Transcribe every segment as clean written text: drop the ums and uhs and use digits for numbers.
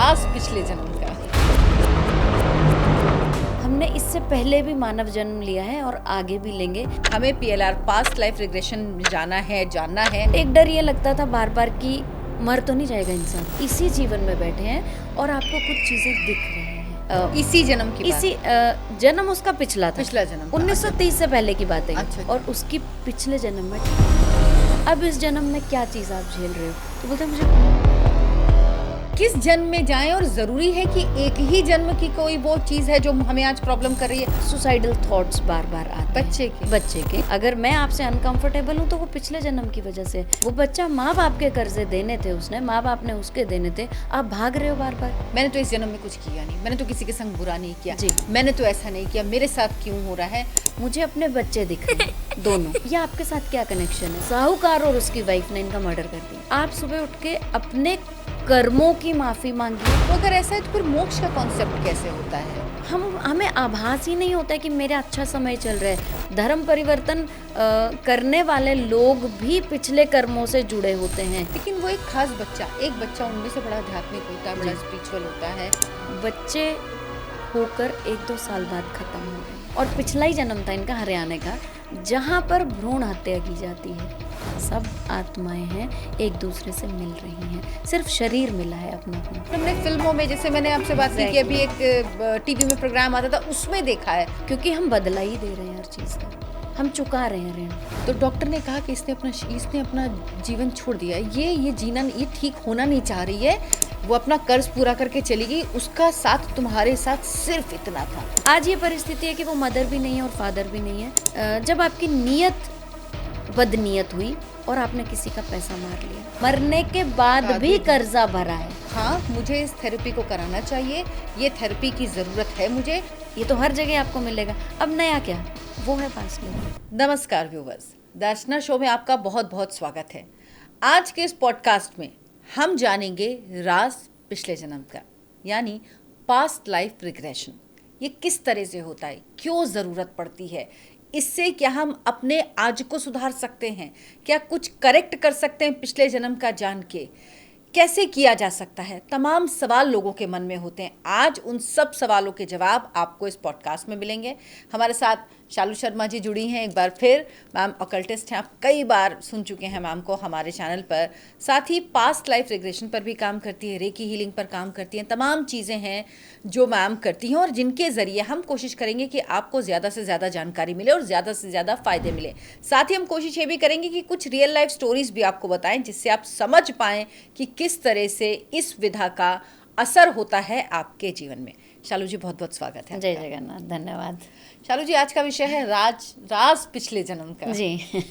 राज पिछले जन्म का। हमने इससे पहले भी मानव जन्म लिया है और आगे भी लेंगे। हमें PLR पास्ट लाइफ रिग्रेशन में जाना है, जानना है। एक डर ये लगता था बार बार कि मर तो नहीं जाएगा इंसान, इसी जीवन में बैठे हैं और आपको कुछ चीजें दिख रही हैं। इसी जन्म की इसी जन्म उसका पिछला था, पिछला जन्म 1930 से पहले की बात है। अच्छा। और उसकी पिछले जन्म में अब इस जन्म में क्या चीज आप झेल रहे हो, तो बोलते मुझे किस जन्म में जाएं, और जरूरी है कि एक ही जन्म की कोई वो चीज है जो हमें आज प्रॉब्लम कर रही है। सुसाइडल थॉट्स बार बार आते हैं बच्चे के। अगर मैं आपसे अनकंफर्टेबल हूँ तो वो पिछले जन्म की वजह से। वो बच्चा माँ बाप के कर्जे देने थे, उसने माँ बाप ने उसके देने थे, आप भाग रहे हो बार बार। मैंने तो इस जन्म में कुछ किया नहीं, मैंने तो किसी के संग बुरा नहीं किया जी। मैंने तो ऐसा नहीं किया, मेरे साथ क्यों हो रहा है। मुझे अपने बच्चे दिख रहे हैं दोनों। ये आपके साथ क्या कनेक्शन है? साहूकार और उसकी वाइफ ने इनका मर्डर कर दिया। आप सुबह उठ के अपने कर्मों की माफी मांगिए। तो अगर ऐसा है तो फिर मोक्ष का कॉन्सेप्ट कैसे होता है? हमें आभास ही नहीं होता है कि मेरा अच्छा समय चल रहा है। धर्म परिवर्तन करने वाले लोग भी पिछले कर्मों से जुड़े होते हैं। लेकिन वो एक खास बच्चा, एक बच्चा उनमें से बड़ा आध्यात्मिक होता है, बड़ा स्पिरिचुअल होता है। बच्चे होकर 1-2 साल बाद खत्म हो गए। और पिछला ही जन्म था इनका हरियाणा का, जहाँ पर भ्रूण हत्या की जाती है। सब आत्माएं हैं, एक दूसरे से मिल रही हैं, सिर्फ शरीर मिला है अपना अपना। हमने फिल्मों में, जैसे मैंने आपसे बात की कि अभी एक टीवी में प्रोग्राम आता था, उसमें देखा है। क्योंकि हम बदला ही दे रहे हैं हर चीज का, हम चुका रहे हैं ऋण। तो डॉक्टर ने कहा कि इसने अपना जीवन छोड़ दिया, ये जीना, ये ठीक होना नहीं चाह रही है, वो अपना कर्ज पूरा करके चली गई, उसका साथ तुम्हारे साथ सिर्फ इतना था। आज ये परिस्थिति है कि वो मदर भी नहीं है और फादर भी नहीं है। जब आपकी नीयत बदनीयत हुई और आपने किसी का पैसा मार लिया, मरने के बाद भी कर्जा भरा है। हाँ, मुझे इस थेरेपी को कराना चाहिए, ये थेरेपी की जरूरत है मुझे। ये तो हर जगह आपको मिलेगा। अब नया क्या, वो है पास्ट लाइफ। नमस्कार व्यूवर्स, दर्शना शो में आपका बहुत बहुत स्वागत है। आज के इस पॉडकास्ट में हम जानेंगे राज पिछले जन्म का, यानी पास्ट लाइफ रिग्रेशन। ये किस तरह से होता है, क्यों ज़रूरत पड़ती है, इससे क्या हम अपने आज को सुधार सकते हैं, क्या कुछ करेक्ट कर सकते हैं पिछले जन्म का जान के, कैसे किया जा सकता है। तमाम सवाल लोगों के मन में होते हैं। आज उन सब सवालों के जवाब आपको इस पॉडकास्ट में मिलेंगे। हमारे साथ शालू शर्मा जी जुड़ी हैं एक बार फिर। मैम ऑकल्टिस्ट हैं, आप कई बार सुन चुके हैं मैम को हमारे चैनल पर। साथ ही पास्ट लाइफ रिग्रेशन पर भी काम करती है, रेकी हीलिंग पर काम करती हैं। तमाम चीज़ें हैं जो मैम करती हैं और जिनके ज़रिए हम कोशिश करेंगे कि आपको ज़्यादा से ज़्यादा जानकारी मिले और ज़्यादा से ज़्यादा फ़ायदे मिले। साथ ही हम कोशिश ये भी करेंगे कि कुछ रियल लाइफ स्टोरीज़ भी आपको बताएं, जिससे आप समझ पाएँ कि किस तरह से इस विधा का असर होता है आपके जीवन में। शालू जी, बहुत बहुत स्वागत है। जय जगन्नाथ, धन्यवाद। शालू जी, आज का विषय है राज पिछले जन्म का। जी।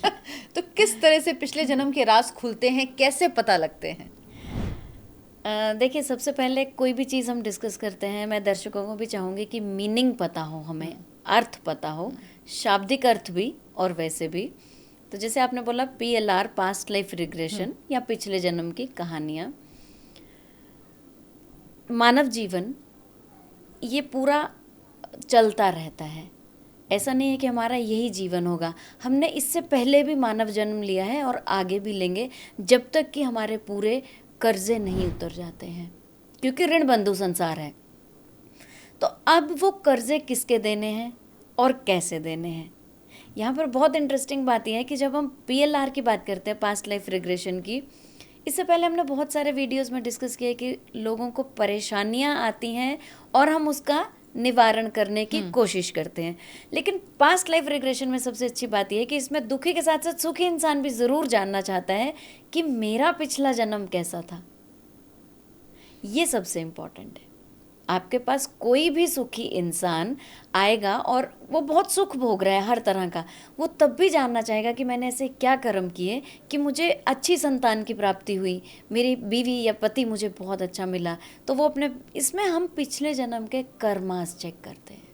तो किस तरह से पिछले जन्म के राज खुलते हैं, कैसे पता लगते हैं? देखिए, सबसे पहले कोई भी चीज़ हम डिस्कस करते हैं, मैं दर्शकों को भी चाहूँगी कि मीनिंग पता हो, हमें अर्थ पता हो, शाब्दिक अर्थ भी और वैसे भी। तो जैसे आपने बोला PLR पास्ट लाइफ रिग्रेशन या पिछले जन्म की कहानियाँ, मानव जीवन ये पूरा चलता रहता है। ऐसा नहीं है कि हमारा यही जीवन होगा। हमने इससे पहले भी मानव जन्म लिया है और आगे भी लेंगे, जब तक कि हमारे पूरे कर्जे नहीं उतर जाते हैं, क्योंकि ऋण बंधु संसार है। तो अब वो कर्जे किसके देने हैं और कैसे देने हैं, यहाँ पर बहुत इंटरेस्टिंग बात यह है कि जब हम PLR की बात करते हैं, पास्ट लाइफ रिग्रेशन की, इससे पहले हमने बहुत सारे वीडियोस में डिस्कस किया कि लोगों को परेशानियां आती हैं और हम उसका निवारण करने की कोशिश करते हैं। लेकिन पास्ट लाइफ रिग्रेशन में सबसे अच्छी बात यह है कि इसमें दुखी के साथ साथ सुखी इंसान भी ज़रूर जानना चाहता है कि मेरा पिछला जन्म कैसा था। ये सबसे इम्पोर्टेंट है। आपके पास कोई भी सुखी इंसान आएगा और वो बहुत सुख भोग रहा है हर तरह का, वो तब भी जानना चाहेगा कि मैंने ऐसे क्या कर्म किए कि मुझे अच्छी संतान की प्राप्ति हुई, मेरी बीवी या पति मुझे बहुत अच्छा मिला। तो वो अपने, इसमें हम पिछले जन्म के कर्मास चेक करते हैं।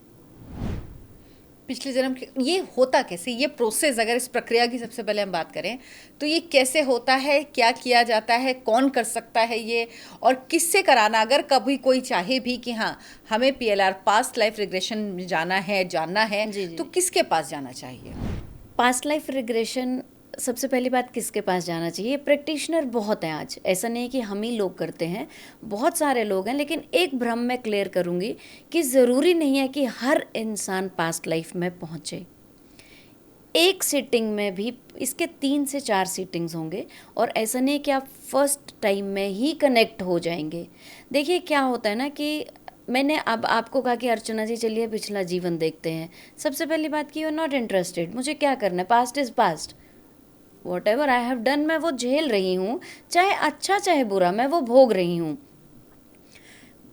पिछले जन्म के ये होता कैसे, ये प्रोसेस, अगर इस प्रक्रिया की सबसे पहले हम बात करें तो ये कैसे होता है, क्या किया जाता है, कौन कर सकता है ये, और किससे कराना? अगर कभी कोई चाहे भी कि हाँ हमें PLR पास्ट लाइफ रिग्रेशन में जाना है, जानना है, जी। तो किसके पास जाना चाहिए? पास्ट लाइफ रिग्रेशन सबसे पहली बात, किसके पास जाना चाहिए? प्रैक्टिशनर बहुत हैं आज, ऐसा नहीं है कि हम ही लोग करते हैं, बहुत सारे लोग हैं। लेकिन एक भ्रम मैं क्लियर करूँगी कि ज़रूरी नहीं है कि हर इंसान पास्ट लाइफ में पहुँचे। एक सीटिंग में भी इसके 3 से 4 सीटिंग्स होंगे, और ऐसा नहीं है कि आप फर्स्ट टाइम में ही कनेक्ट हो जाएंगे। देखिए क्या होता है ना कि मैंने अब आपको कहा कि अर्चना जी चलिए पिछला जीवन देखते हैं। सबसे पहली बात कि यू आर नॉट इंटरेस्टेड, मुझे क्या करना है, past is past, what ever I have done मैं वो झेल रही हूँ, चाहे अच्छा चाहे बुरा मैं वो भोग रही हूँ।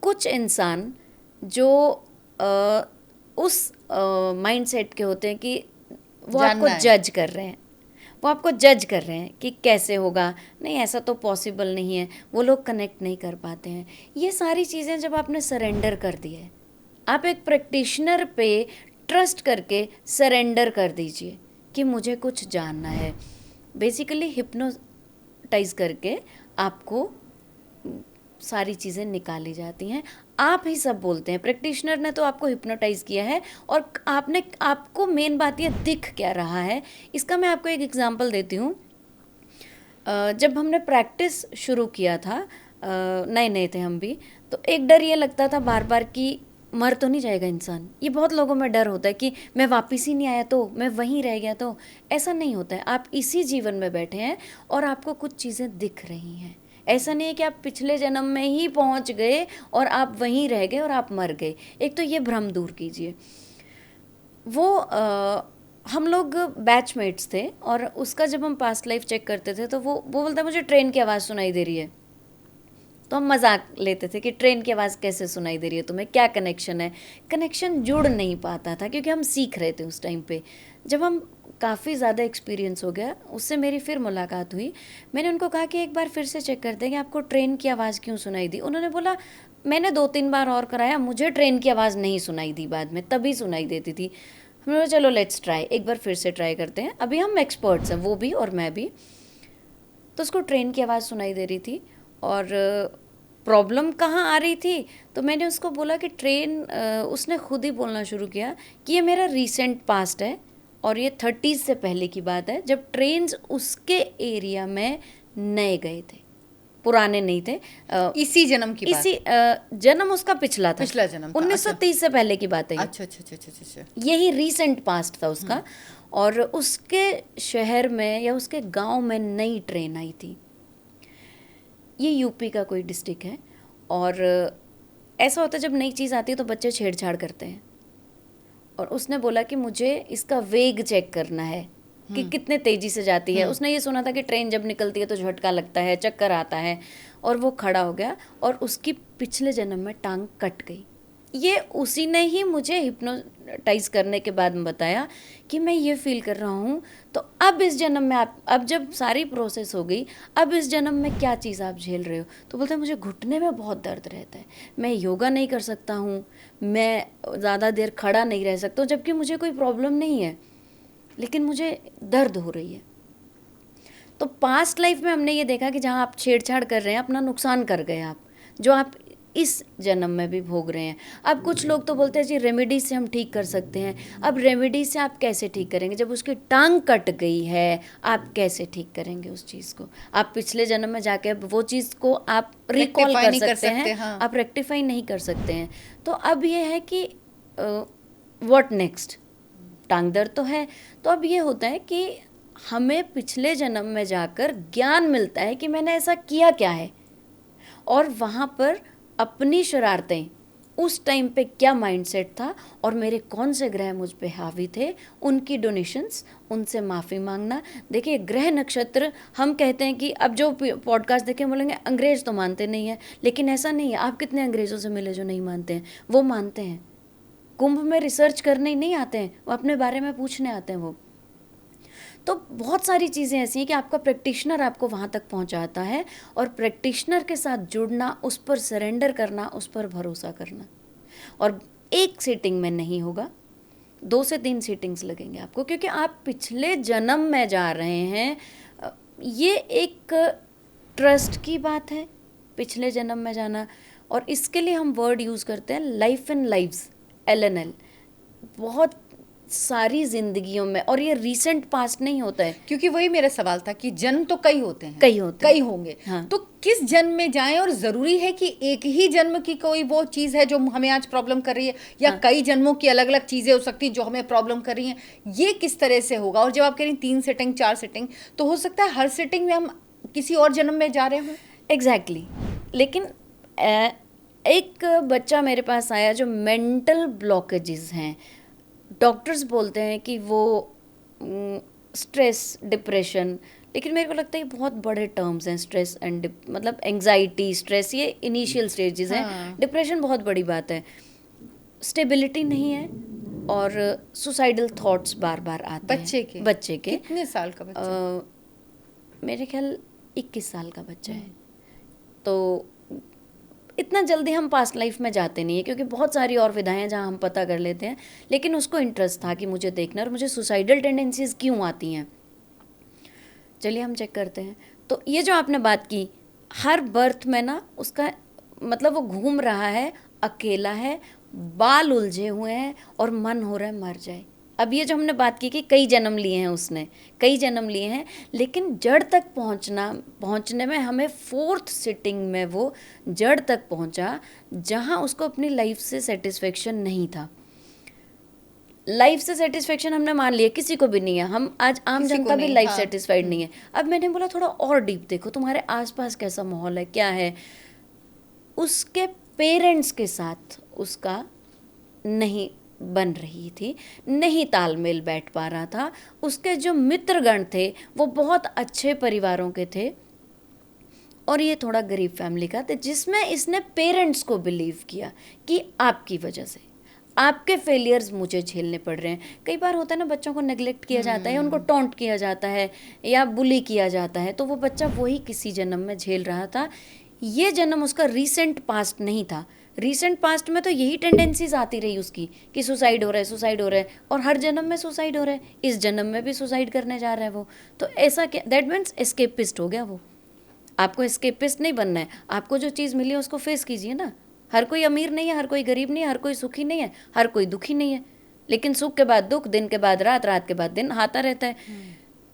कुछ इंसान जो उस माइंडसेट के होते हैं कि वो आपको जानना है। जज कर रहे हैं, वो आपको जज कर रहे हैं कि कैसे होगा, नहीं ऐसा तो पॉसिबल नहीं है, वो लोग कनेक्ट नहीं कर पाते हैं। ये सारी चीज़ें जब आपने सरेंडर कर दी है, आप एक प्रैक्टिशनर पे ट्रस्ट करके सरेंडर कर दीजिए कि मुझे कुछ जानना है। बेसिकली हिप्नोटाइज करके आपको सारी चीज़ें निकाली जाती हैं, आप ही सब बोलते हैं। प्रैक्टिशनर ने तो आपको हिप्नोटाइज किया है, और आपको मेन बात ये दिख क्या रहा है, इसका मैं आपको एक एग्जांपल देती हूँ। जब हमने प्रैक्टिस शुरू किया था, नए नए थे हम भी, तो एक डर ये लगता था बार बार कि मर तो नहीं जाएगा इंसान। ये बहुत लोगों में डर होता है कि मैं वापस ही नहीं आया तो, मैं वहीं रह गया तो। ऐसा नहीं होता है, आप इसी जीवन में बैठे हैं और आपको कुछ चीज़ें दिख रही हैं। ऐसा नहीं है कि आप पिछले जन्म में ही पहुंच गए और आप वहीं रह गए और आप मर गए। एक तो ये भ्रम दूर कीजिए। वो हम लोग बैचमेट्स थे, और उसका जब हम पास्ट लाइफ चेक करते थे तो वो बोलता मुझे ट्रेन की आवाज़ सुनाई दे रही है। तो हम मजाक लेते थे कि ट्रेन की आवाज़ कैसे सुनाई दे रही है तुम्हें, क्या कनेक्शन है? कनेक्शन जुड़ नहीं पाता था क्योंकि हम सीख रहे थे उस टाइम पे। जब हम काफ़ी ज़्यादा एक्सपीरियंस हो गया, उससे मेरी फिर मुलाकात हुई। मैंने उनको कहा कि एक बार फिर से चेक कर दें कि आपको ट्रेन की आवाज़ क्यों सुनाई दी। उन्होंने बोला मैंने 2-3 बार और कराया, मुझे ट्रेन की आवाज़ नहीं सुनाई दी, बाद में तभी सुनाई देती थी। हमने बोला चलो लेट्स ट्राई, एक बार फिर से ट्राई करते हैं। अभी हम एक्सपर्ट्स हैं, वो भी और मैं भी। तो उसको ट्रेन की आवाज़ सुनाई दे रही थी, और प्रॉब्लम कहाँ आ रही थी, तो मैंने उसको बोला कि ट्रेन, उसने खुद ही बोलना शुरू किया कि ये मेरा रीसेंट पास्ट है, और ये 30s से पहले की बात है जब ट्रेन्स उसके एरिया में नए गए थे, पुराने नहीं थे। इसी जन्म की बात? इसी जन्म उसका पिछला था, पिछला जन्म था। 1930 से पहले की बात है ये। अच्छा अच्छा अच्छा अच्छा अच्छा। यही रीसेंट पास्ट था उसका। और उसके शहर में या उसके गांव में नई ट्रेन आई थी। ये यूपी का कोई डिस्ट्रिक्ट है, और ऐसा होता है जब नई चीज़ आती है तो बच्चे छेड़छाड़ करते हैं। और उसने बोला कि मुझे इसका वेग चेक करना है कि कितने तेज़ी से जाती है। उसने ये सुना था कि ट्रेन जब निकलती है तो झटका लगता है, चक्कर आता है, और वो खड़ा हो गया और उसकी पिछले जन्म में टांग कट गई। ये उसी ने ही मुझे हिप्नोटाइज करने के बाद बताया कि मैं ये फील कर रहा हूँ। तो अब इस जन्म में आप, अब जब सारी प्रोसेस हो गई, अब इस जन्म में क्या चीज़ आप झेल रहे हो? तो बोलते हैं मुझे घुटने में बहुत दर्द रहता है, मैं योगा नहीं कर सकता हूँ, मैं ज़्यादा देर खड़ा नहीं रह सकता हूँ, जबकि मुझे कोई प्रॉब्लम नहीं है, लेकिन मुझे दर्द हो रही है। तो पास्ट लाइफ में हमने ये देखा कि जहाँ आप छेड़छाड़ कर रहे हैं, अपना नुकसान कर गए आप, जो आप इस जन्म में भी भोग रहे हैं। अब कुछ लोग तो बोलते हैं जी रेमेडी से हम ठीक कर सकते हैं। अब रेमेडी से आप कैसे ठीक करेंगे जब उसकी टांग कट गई है? आप कैसे ठीक करेंगे उस चीज़ को? आप पिछले जन्म में जाके वो चीज़ को आप रिकॉल कर सकते हैं, हाँ। आप रेक्टिफाई नहीं कर सकते हैं। तो अब ये है कि व्हाट नेक्स्ट? टांग दर्द तो है, तो अब ये होता है कि हमें पिछले जन्म में जाकर ज्ञान मिलता है कि मैंने ऐसा किया क्या है, और वहाँ पर अपनी शरारतें, उस टाइम पे क्या माइंडसेट था और मेरे कौन से ग्रह मुझ पे हावी थे, उनकी डोनेशंस, उनसे माफ़ी मांगना। देखिए ग्रह नक्षत्र, हम कहते हैं कि अब जो पॉडकास्ट देखें बोलेंगे अंग्रेज तो मानते नहीं है, लेकिन ऐसा नहीं है। आप कितने अंग्रेज़ों से मिले जो नहीं मानते हैं? वो मानते हैं। कुंभ में रिसर्च करने ही नहीं आते हैं, वो अपने बारे में पूछने आते हैं वो। तो बहुत सारी चीज़ें ऐसी हैं कि आपका प्रैक्टिशनर आपको वहाँ तक पहुँचाता है, और प्रैक्टिशनर के साथ जुड़ना, उस पर सरेंडर करना, उस पर भरोसा करना। और एक सीटिंग में नहीं होगा, 2 से 3 सीटिंग्स लगेंगे आपको, क्योंकि आप पिछले जन्म में जा रहे हैं। ये एक ट्रस्ट की बात है, पिछले जन्म में जाना। और इसके लिए हम वर्ड यूज़ करते हैं लाइफ इन लाइव्स, LNL। बहुत सारी जिंदगियों में, और ये रिसेंट पास्ट नहीं होता है। क्योंकि वही मेरा सवाल था कि जन्म तो कई होते हैं, कई होते हैं। कई होंगे, हाँ। तो किस जन्म में जाएं, और जरूरी है कि एक ही जन्म की कोई वो चीज है जो हमें आज प्रॉब्लम कर रही है, या कई जन्मों की अलग अलग चीजें हो सकती हैं जो हमें प्रॉब्लम कर रही हैं, ये किस तरह से होगा? और जब आप कह रही 3 सिटिंग 4 सिटिंग, तो हो सकता है हर सिटिंग में हम किसी और जन्म में जा रहे हों। एग्जैक्टली लेकिन एक बच्चा मेरे पास आया जो मेंटल ब्लॉकेजेस हैं, डॉक्टर्स बोलते हैं कि वो स्ट्रेस, डिप्रेशन, लेकिन मेरे को लगता है ये बहुत बड़े टर्म्स हैं। स्ट्रेस एंड मतलब एंग्जाइटी, स्ट्रेस ये इनिशियल स्टेजेस हैं। डिप्रेशन बहुत बड़ी बात है। स्टेबिलिटी नहीं है, और सुसाइडल थॉट्स बार बार आते हैं। बच्चे के कितने साल का बच्चा? मेरे ख्याल 21 साल का बच्चा है। तो इतना जल्दी हम पास्ट लाइफ में जाते नहीं है, क्योंकि बहुत सारी और विधाएं हैं जहाँ हम पता कर लेते हैं, लेकिन उसको इंटरेस्ट था कि मुझे देखना, और मुझे सुसाइडल टेंडेंसीज क्यों आती हैं। चलिए हम चेक करते हैं। तो ये जो आपने बात की, हर बर्थ में ना उसका मतलब वो घूम रहा है, अकेला है, बाल उलझे हुए हैं, और मन हो रहा है मर जाए। अब ये जो हमने बात की कि कई जन्म लिए हैं उसने, कई जन्म लिए हैं, लेकिन जड़ तक पहुंचने में हमें 4th सिटिंग में वो जड़ तक पहुंचा जहां उसको अपनी लाइफ से सेटिस्फेक्शन नहीं था। लाइफ से सेटिस्फेक्शन हमने मान लिया, किसी को भी नहीं है, हम आज आम जनता भी लाइफ सेटिस्फाइड नहीं है। अब मैंने बोला थोड़ा और डीप देखो, तुम्हारे आसपास कैसा माहौल है, क्या है। उसके पेरेंट्स के साथ उसका नहीं बन रही थी, नहीं तालमेल बैठ पा रहा था। उसके जो मित्रगण थे वो बहुत अच्छे परिवारों के थे, और ये थोड़ा गरीब फैमिली का था, जिसमें इसने पेरेंट्स को बिलीव किया कि आपकी वजह से आपके फेलियर्स मुझे झेलने पड़ रहे हैं। कई बार होता है ना, बच्चों को नेग्लेक्ट किया जाता है, उनको टॉन्ट किया जाता है, या बुली किया जाता है, तो वो बच्चा वही किसी जन्म में झेल रहा था। ये जन्म उसका रीसेंट पास्ट नहीं था। रीसेंट पास्ट में तो यही टेंडेंसीज आती रही उसकी कि सुसाइड हो रहा है, सुसाइड हो रहा है, और हर जन्म में सुसाइड हो रहा है, इस जन्म में भी सुसाइड करने जा रहा है वो। तो ऐसा क्या, दैट मीन्स एस्केपिस्ट हो गया वो। आपको एस्केपिस्ट नहीं बनना है, आपको जो चीज़ मिली है उसको फेस कीजिए ना। हर कोई अमीर नहीं है, हर कोई गरीब नहीं है, हर कोई सुखी नहीं है, हर कोई दुखी नहीं है, लेकिन सुख के बाद दुख, दिन के बाद रात, रात के बाद दिन आता रहता है।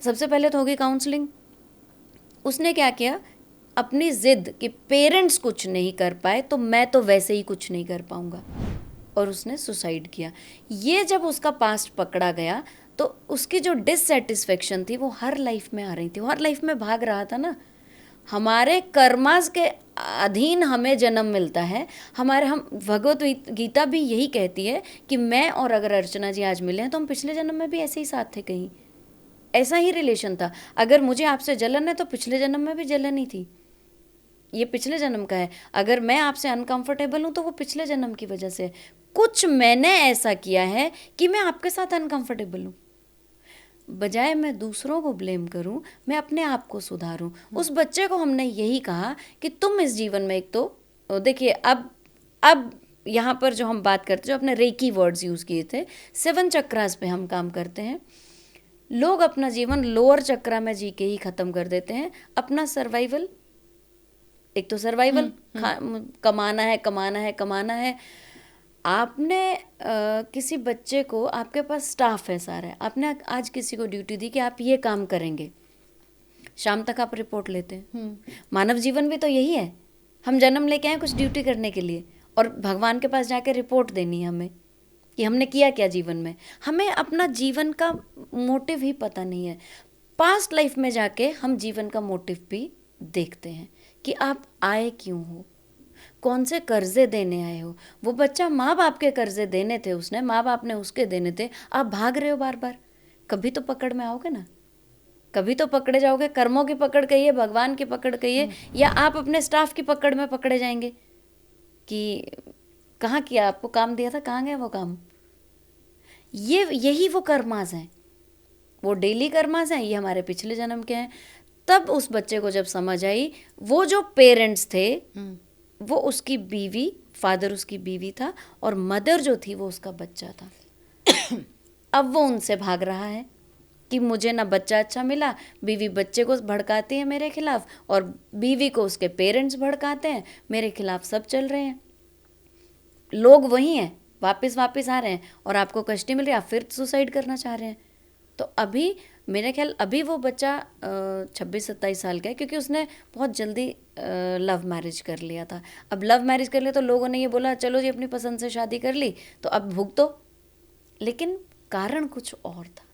सबसे पहले तो होगी काउंसलिंग। उसने क्या किया, अपनी जिद कि पेरेंट्स कुछ नहीं कर पाए तो मैं तो वैसे ही कुछ नहीं कर पाऊंगा, और उसने सुसाइड किया। ये जब उसका पास्ट पकड़ा गया तो उसकी जो डिससेटिस्फेक्शन थी वो हर लाइफ में आ रही थी, वो हर लाइफ में भाग रहा था ना। हमारे कर्मास के अधीन हमें जन्म मिलता है। हम भगवत गीता भी यही कहती है कि मैं और अगर अर्चना जी आज मिले हैं तो हम पिछले जन्म में भी ऐसे ही साथ थे, कहीं ऐसा ही रिलेशन था। अगर मुझे आपसे जलन है तो पिछले जन्म में भी जलन ही थी, ये पिछले जन्म का है। अगर मैं आपसे अनकंफर्टेबल हूँ तो वो पिछले जन्म की वजह से। कुछ मैंने ऐसा किया है कि मैं आपके साथ अनकंफर्टेबल हूँ। बजाय मैं दूसरों को ब्लेम करूं, मैं अपने आप को सुधारूं। उस बच्चे को हमने यही कहा कि तुम इस जीवन में, एक तो देखिए अब यहाँ पर जो हम बात करते, जो अपने रेकी वर्ड्स यूज़ किए थे, 7 चक्रास पे हम काम करते हैं। लोग अपना जीवन लोअर चक्रा में जी के ही ख़त्म कर देते हैं। अपना सर्वाइवल, एक तो सर्वाइवल, कमाना है कमाना है कमाना है। आपने किसी बच्चे को, आपके पास स्टाफ है सारा, आपने आज किसी को ड्यूटी दी कि आप ये काम करेंगे, शाम तक आप रिपोर्ट लेते हैं। मानव जीवन भी तो यही है, हम जन्म लेके आए कुछ ड्यूटी करने के लिए, और भगवान के पास जाके रिपोर्ट देनी है हमें कि हमने किया क्या जीवन में। हमें अपना जीवन का मोटिव ही पता नहीं है। पास्ट लाइफ में जाके हम जीवन का मोटिव भी देखते हैं कि आप आए क्यों हो, कौन से कर्जे देने आए हो। वो बच्चा माँ बाप के कर्जे देने थे उसने, माँ बाप ने उसके देने थे, आप भाग रहे हो बार बार। कभी तो पकड़ में आओगे ना, कभी तो पकड़े जाओगे। कर्मों की पकड़ कहिए, भगवान की पकड़ कहिए, या आप अपने स्टाफ की पकड़ में पकड़े जाएंगे कि कहाँ किया, आपको काम दिया था, कहाँ गया वो काम। यही वो कर्मास हैं, वो डेली कर्मास हैं, ये हमारे पिछले जन्म के हैं। तब उस बच्चे को जब समझ आई, वो जो पेरेंट्स थे वो उसकी बीवी, फादर उसकी बीवी था, और मदर जो थी वो उसका बच्चा था। अब वो उनसे भाग रहा है कि मुझे ना बच्चा अच्छा मिला। बीवी बच्चे को भड़काती है मेरे खिलाफ, और बीवी को उसके पेरेंट्स भड़काते हैं, मेरे खिलाफ सब चल रहे हैं। लोग वही हैं वापस आ रहे हैं और आपको कष्ट नहीं मिल रही, आप फिर सुसाइड करना चाह रहे हैं। तो अभी मेरे ख्याल अभी वो बच्चा 26-27 साल का है, क्योंकि उसने बहुत जल्दी लव मैरिज कर लिया था। अब लव मैरिज कर लिया तो लोगों ने ये बोला चलो जी अपनी पसंद से शादी कर ली तो अब भुगतो, लेकिन कारण कुछ और था।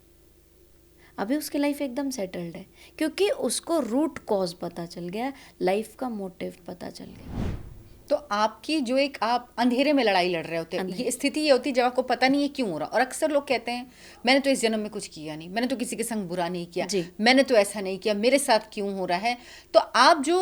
अभी उसकी लाइफ एकदम सेटल्ड है क्योंकि उसको रूट कॉज पता चल गया, लाइफ का मोटिव पता चल गया। तो आपकी जो एक आप अंधेरे में लड़ाई लड़ रहे होते हैं, ये स्थिति ये होती है जब आपको पता नहीं है क्यों हो रहा। और अक्सर लोग कहते हैं मैंने तो इस जन्म में कुछ किया नहीं, मैंने तो किसी के संग बुरा नहीं किया, मैंने तो ऐसा नहीं किया, मेरे साथ क्यों हो रहा है। तो आप जो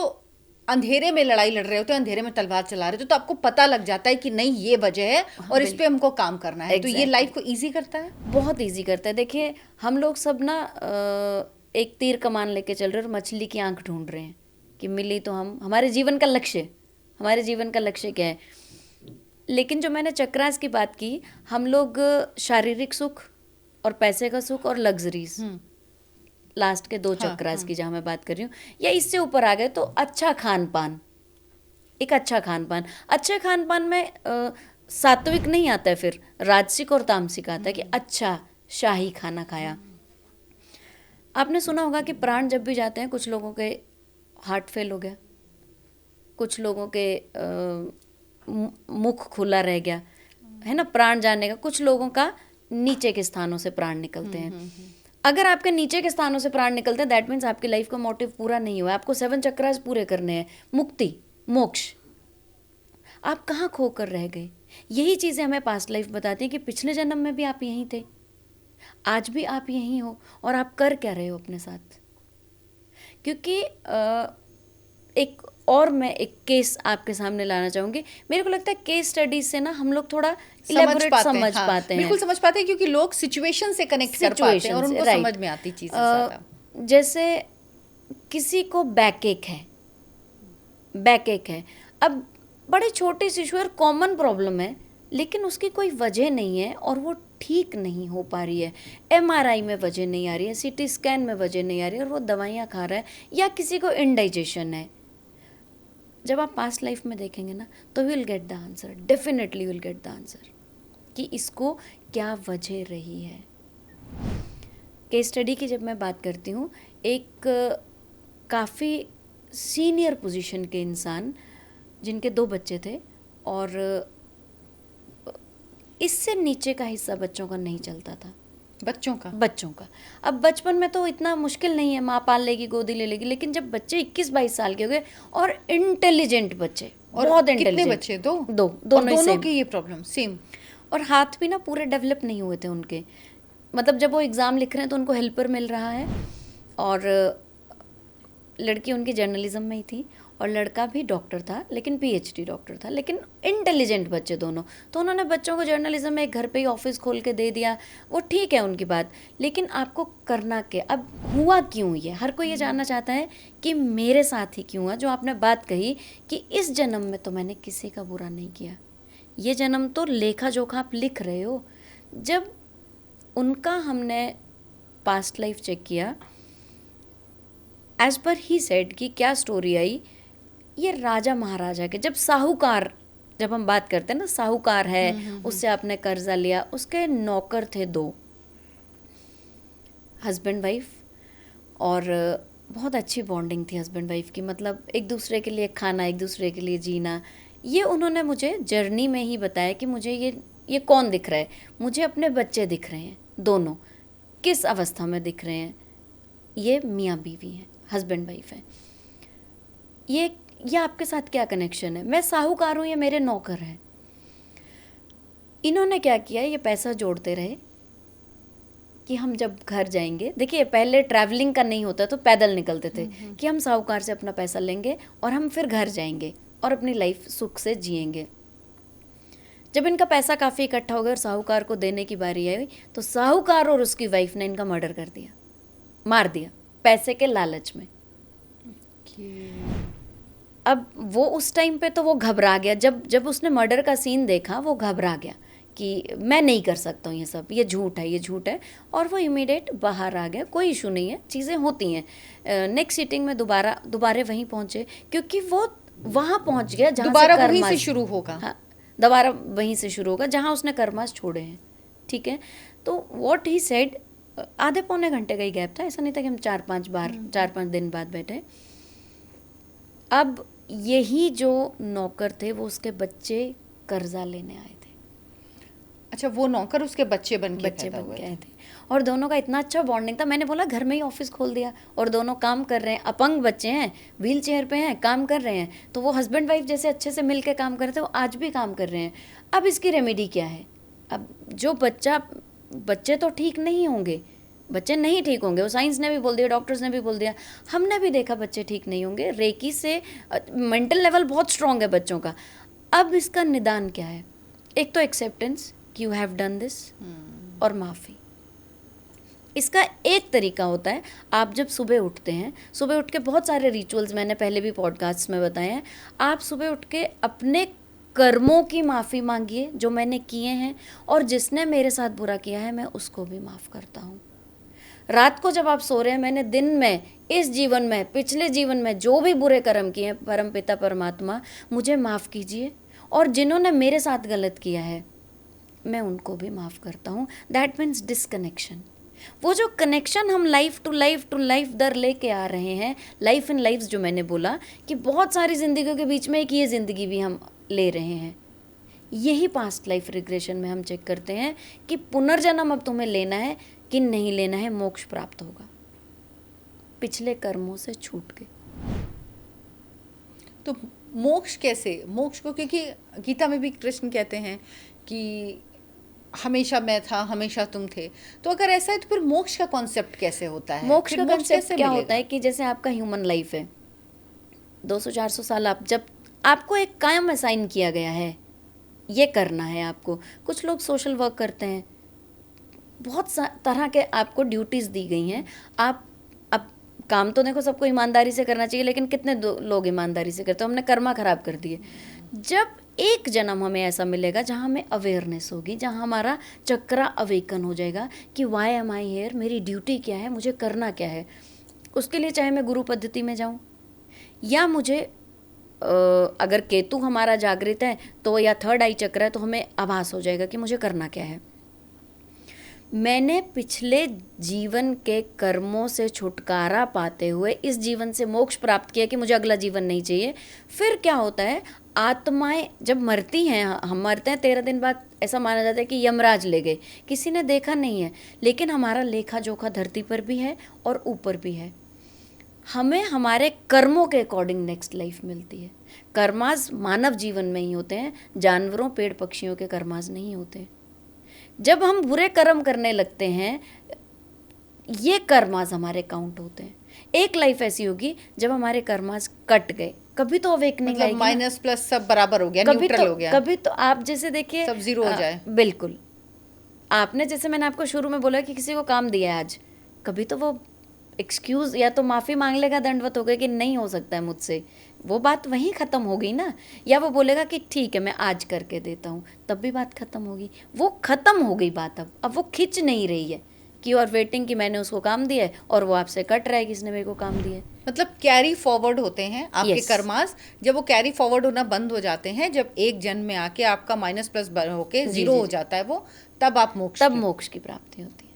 अंधेरे में लड़ाई लड़ रहे होते हैं, अंधेरे में तलवार चला रहे होते, तो आपको पता लग जाता है कि नहीं ये वजह है और इस पे हमको काम करना है। तो ये लाइफ को ईजी करता है, बहुत ईजी करता है। देखिए हम लोग सब ना एक तीर कमान लेके चल रहे और मछली की आंख ढूंढ रहे हैं कि मिली तो हम, हमारे जीवन का लक्ष्य क्या है। लेकिन जो मैंने चक्रास की बात की, हम लोग शारीरिक सुख और पैसे का सुख और लग्जरीज, लास्ट के 2 चक्रास की जहाँ मैं बात कर रही हूँ, या इससे ऊपर आ गए तो अच्छा खान पान। अच्छे खान पान में सात्विक नहीं आता है, फिर राजसिक और तामसिक आता है कि अच्छा शाही खाना खाया। आपने सुना होगा कि प्राण जब भी जाते हैं, कुछ लोगों के हार्ट फेल हो गया, कुछ लोगों के मुख खुला रह गया है ना, प्राण जाने का। कुछ लोगों का नीचे के स्थानों से प्राण निकलते हैं। अगर आपके नीचे के स्थानों से प्राण निकलते हैं, दैट मीन्स आपकी लाइफ का मोटिव पूरा नहीं हुआ। आपको 7 चक्रास पूरे करने हैं, मुक्ति, मोक्ष। आप कहाँ खो कर रह गए? यही चीज़ें हमें पास्ट लाइफ बताती हैं कि पिछले जन्म में भी आप यहीं थे, आज भी आप यहीं हो, और आप कर क्या रहे हो अपने साथ। क्योंकि मैं एक केस आपके सामने लाना चाहूँगी। मेरे को लगता है केस स्टडीज से ना हम लोग थोड़ा इलेबोरेट समझ पाते हैं। बिल्कुल समझ पाते हैं, क्योंकि लोग सिचुएशन से कनेक्ट कर पाते हैं और उनको समझ में आती चीज़ें ज़्यादा। जैसे किसी को बैक एक है, अब बड़े छोटे से इशू है, कॉमन प्रॉब्लम है, लेकिन उसकी कोई वजह नहीं है और वो ठीक नहीं हो पा रही है। MRI में वजह नहीं आ रही है, CT स्कैन में वजह नहीं आ रही है, और वो दवाइयाँ खा रहा है, या किसी को इंडाइजेशन है। जब आप पास्ट लाइफ में देखेंगे ना तो will get the answer, definitely will get the answer कि इसको क्या वजह रही है। केस स्टडी की जब मैं बात करती हूँ, एक काफ़ी सीनियर पोजीशन के इंसान जिनके 2 बच्चे थे, और इससे नीचे का हिस्सा बच्चों का नहीं चलता था। बच्चों का अब बचपन में तो इतना मुश्किल नहीं है, माँ पाल लेगी, गोदी ले लेगी, लेकिन जब बच्चे 21-22 साल के हो गए, और इंटेलिजेंट बच्चे, और बहुत इंटेलिजेंट बच्चे, दोनों की ये प्रॉब्लम सेम, और हाथ भी ना पूरे डेवलप नहीं हुए थे उनके। मतलब जब वो एग्ज़ाम लिख रहे हैं तो उनको हेल्पर मिल रहा है, और लड़की उनकी जर्नलिज्म में ही थी और लड़का भी डॉक्टर था, लेकिन PhD डॉक्टर था, लेकिन इंटेलिजेंट बच्चे दोनों। तो उन्होंने बच्चों को जर्नलिज्म में एक घर पे ही ऑफिस खोल के दे दिया। वो ठीक है उनकी बात, लेकिन आपको करना क्या? अब हुआ क्यों ये? हर कोई ये जानना चाहता है कि मेरे साथ ही क्यों हुआ। जो आपने बात कही कि इस जन्म में तो मैंने किसी का बुरा नहीं किया, ये जन्म तो लेखा जोखा आप लिख रहे हो। जब उनका हमने पास्ट लाइफ चेक किया, एज पर ही सेड कि क्या स्टोरी आई, ये राजा महाराजा के, जब हम बात करते हैं ना, साहूकार है, उससे आपने कर्जा लिया, उसके नौकर थे 2, हस्बैंड वाइफ, और बहुत अच्छी बॉन्डिंग थी हस्बैंड वाइफ की। मतलब एक दूसरे के लिए खाना, एक दूसरे के लिए जीना। ये उन्होंने मुझे जर्नी में ही बताया कि मुझे ये कौन दिख रहा है? मुझे अपने बच्चे दिख रहे हैं, दोनों किस अवस्था में दिख रहे हैं? ये मियाँ बीवी हैं, हस्बैंड वाइफ हैं। ये आपके साथ क्या कनेक्शन है? मैं साहूकार हूँ, ये मेरे नौकर हैं। इन्होंने क्या किया, ये पैसा जोड़ते रहे कि हम जब घर जाएंगे, देखिए पहले ट्रैवलिंग का नहीं होता तो पैदल निकलते थे कि हम साहूकार से अपना पैसा लेंगे और हम फिर घर जाएंगे और अपनी लाइफ सुख से जिएंगे। जब इनका पैसा काफ़ी इकट्ठा हो गया और साहूकार को देने की बारी आई, तो साहूकार और उसकी वाइफ ने इनका मर्डर कर दिया, मार दिया, पैसे के लालच में। अब वो उस टाइम पे तो वो घबरा गया, जब उसने मर्डर का सीन देखा वो घबरा गया कि मैं नहीं कर सकता हूँ ये सब, ये झूठ है, और वो इमीडिएट बाहर आ गया। कोई इशू नहीं है, चीज़ें होती हैं। नेक्स्ट सीटिंग में दोबारा वहीं पहुँचे, क्योंकि वो वहाँ पहुँच गया जहाँ से शुरू होगा। हाँ, दोबारा वहीं से शुरू होगा जहाँ उसने कर्मास छोड़े हैं, ठीक है। तो व्हाट ही सेड, आधे पौने घंटे का ही गैप था, ऐसा नहीं था कि हम 4-5 दिन बाद बैठे। अब यही जो नौकर थे वो उसके बच्चे कर्जा लेने आए थे। अच्छा, वो नौकर उसके बच्चे बन के आए थे और दोनों का इतना अच्छा बॉन्डिंग था। मैंने बोला घर में ही ऑफिस खोल दिया और दोनों काम कर रहे हैं, अपंग बच्चे हैं, व्हील चेयर पे हैं, काम कर रहे हैं। तो वो हस्बैंड वाइफ जैसे अच्छे से मिल के काम कर रहे थे, वो आज भी काम कर रहे हैं। अब इसकी रेमेडी क्या है? अब जो बच्चे तो ठीक नहीं होंगे, बच्चे नहीं ठीक होंगे, वो साइंस ने भी बोल दिया, डॉक्टर्स ने भी बोल दिया, हमने भी देखा बच्चे ठीक नहीं होंगे। रेकी से मेंटल लेवल बहुत स्ट्रांग है बच्चों का। अब इसका निदान क्या है? एक तो एक्सेप्टेंस कि यू हैव डन दिस, और माफ़ी। इसका एक तरीका होता है, आप जब सुबह उठते हैं, सुबह उठ के बहुत सारे रिचुअल्स मैंने पहले भी पॉडकास्ट में बताए हैं, आप सुबह उठ के अपने कर्मों की माफ़ी मांगिए जो मैंने किए हैं, और जिसने मेरे साथ बुरा किया है मैं उसको भी माफ़ करता हूँ। रात को जब आप सो रहे हैं, मैंने दिन में, इस जीवन में, पिछले जीवन में जो भी बुरे कर्म किए हैं, परमपिता परमात्मा मुझे माफ़ कीजिए, और जिन्होंने मेरे साथ गलत किया है मैं उनको भी माफ़ करता हूँ। That means disconnection. वो जो कनेक्शन हम लाइफ टू लाइफ दर लेके आ रहे हैं, लाइफ इन लाइफ्स जो मैंने बोला कि बहुत सारी ज़िंदगियों के बीच में एक ये ज़िंदगी भी हम ले रहे हैं, यही पास्ट लाइफ रिग्रेशन में हम चेक करते हैं कि पुनर्जन्म अब तुम्हें लेना है कि नहीं लेना है, मोक्ष प्राप्त होगा पिछले कर्मों से छूट के। तो मोक्ष कैसे? मोक्ष को, क्योंकि गीता में भी कृष्ण कहते हैं कि हमेशा मैं था, हमेशा तुम थे, तो अगर ऐसा है तो फिर मोक्ष का कॉन्सेप्ट कैसे होता है? मोक्ष का कॉन्सेप्ट कैसे क्या मिलेगा? होता है कि जैसे आपका ह्यूमन लाइफ है, 200-400 साल, आप जब आपको एक काम असाइन किया गया है, ये करना है आपको। कुछ लोग सोशल वर्क करते हैं, बहुत तरह के आपको ड्यूटीज़ दी गई हैं। आप अब काम तो देखो सबको ईमानदारी से करना चाहिए, लेकिन कितने लोग ईमानदारी से करते हैं? हमने कर्मा खराब कर दिए। जब एक जन्म हमें ऐसा मिलेगा जहाँ हमें अवेयरनेस होगी, जहाँ हमारा चक्रा अवेकन हो जाएगा कि वाई एम आई हेयर, मेरी ड्यूटी क्या है, मुझे करना क्या है। उसके लिए चाहे मैं गुरु पद्धति में जाऊँ, या मुझे अगर केतु हमारा जागृत है तो, या थर्ड आई चक्र है, तो हमें आभास हो जाएगा कि मुझे करना क्या है। मैंने पिछले जीवन के कर्मों से छुटकारा पाते हुए इस जीवन से मोक्ष प्राप्त किया कि मुझे अगला जीवन नहीं चाहिए। फिर क्या होता है, आत्माएं जब मरती हैं, हम मरते हैं 13 दिन बाद, ऐसा माना जाता है कि यमराज ले गए, किसी ने देखा नहीं है, लेकिन हमारा लेखा जोखा धरती पर भी है और ऊपर भी है। हमें हमारे कर्मों के अकॉर्डिंग नेक्स्ट लाइफ मिलती है। कर्माज मानव जीवन में ही होते हैं, जानवरों पेड़ पक्षियों के कर्माज नहीं होते। जब हम बुरे कर्म करने लगते हैं, ये कर्माज हमारे काउंट होते हैं। एक लाइफ ऐसी होगी जब हमारे कर्माज कट गए, कभी तो अवेकनिंग मतलब माइनस प्लस सब बराबर हो गया, न्यूट्रल हो गया। कभी तो आप जैसे देखिए सब जीरो हो जाए। बिल्कुल। आपने जैसे मैंने आपको शुरू में बोला कि किसी को काम दिया है आज, कभी तो वो एक्सक्यूज या तो माफ़ी मांग लेगा, दंडवत हो गया कि नहीं हो सकता है मुझसे, वो बात वहीं ख़त्म हो गई ना। या वो बोलेगा कि ठीक है मैं आज करके देता हूँ, तब भी बात ख़त्म होगी। वो ख़त्म हो गई बात। अब वो खिंच नहीं रही है कि और वेटिंग कि मैंने उसको काम दिया है और वो आपसे कट रहा है कि इसने मेरे को काम दिया है। मतलब कैरी फॉरवर्ड होते हैं आपके Yes. कर्मास। जब वो कैरी फॉरवर्ड होना बंद हो जाते हैं, जब एक जन्म में आके आपका माइनस प्लस होके जीरो हो जाता है वो, तब आप मोक्ष की प्राप्ति होती है।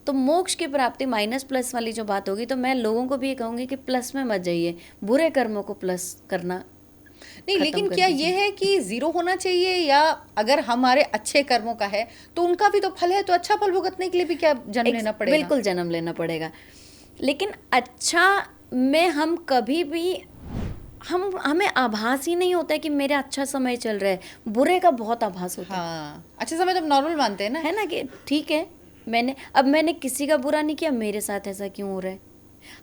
तो मोक्ष की प्राप्ति माइनस प्लस वाली जो बात होगी, तो मैं लोगों को भी ये कहूँगी कि प्लस में मत जाइए, बुरे कर्मों को प्लस करना नहीं। लेकिन क्या ये है कि जीरो होना चाहिए, या अगर हमारे अच्छे कर्मों का है तो उनका भी तो फल है, तो अच्छा फल भुगतने के लिए भी क्या जन्म लेना पड़ेगा? बिल्कुल जन्म लेना पड़ेगा। लेकिन अच्छा में हम कभी भी हमें आभास ही नहीं होता है कि मेरा अच्छा समय चल रहा है, बुरे का बहुत आभास होता है। हाँ, अच्छा समय तो नॉर्मल मानते हैं ना, है ना, कि ठीक है मैंने किसी का बुरा नहीं किया, मेरे साथ ऐसा क्यों हो रहा है।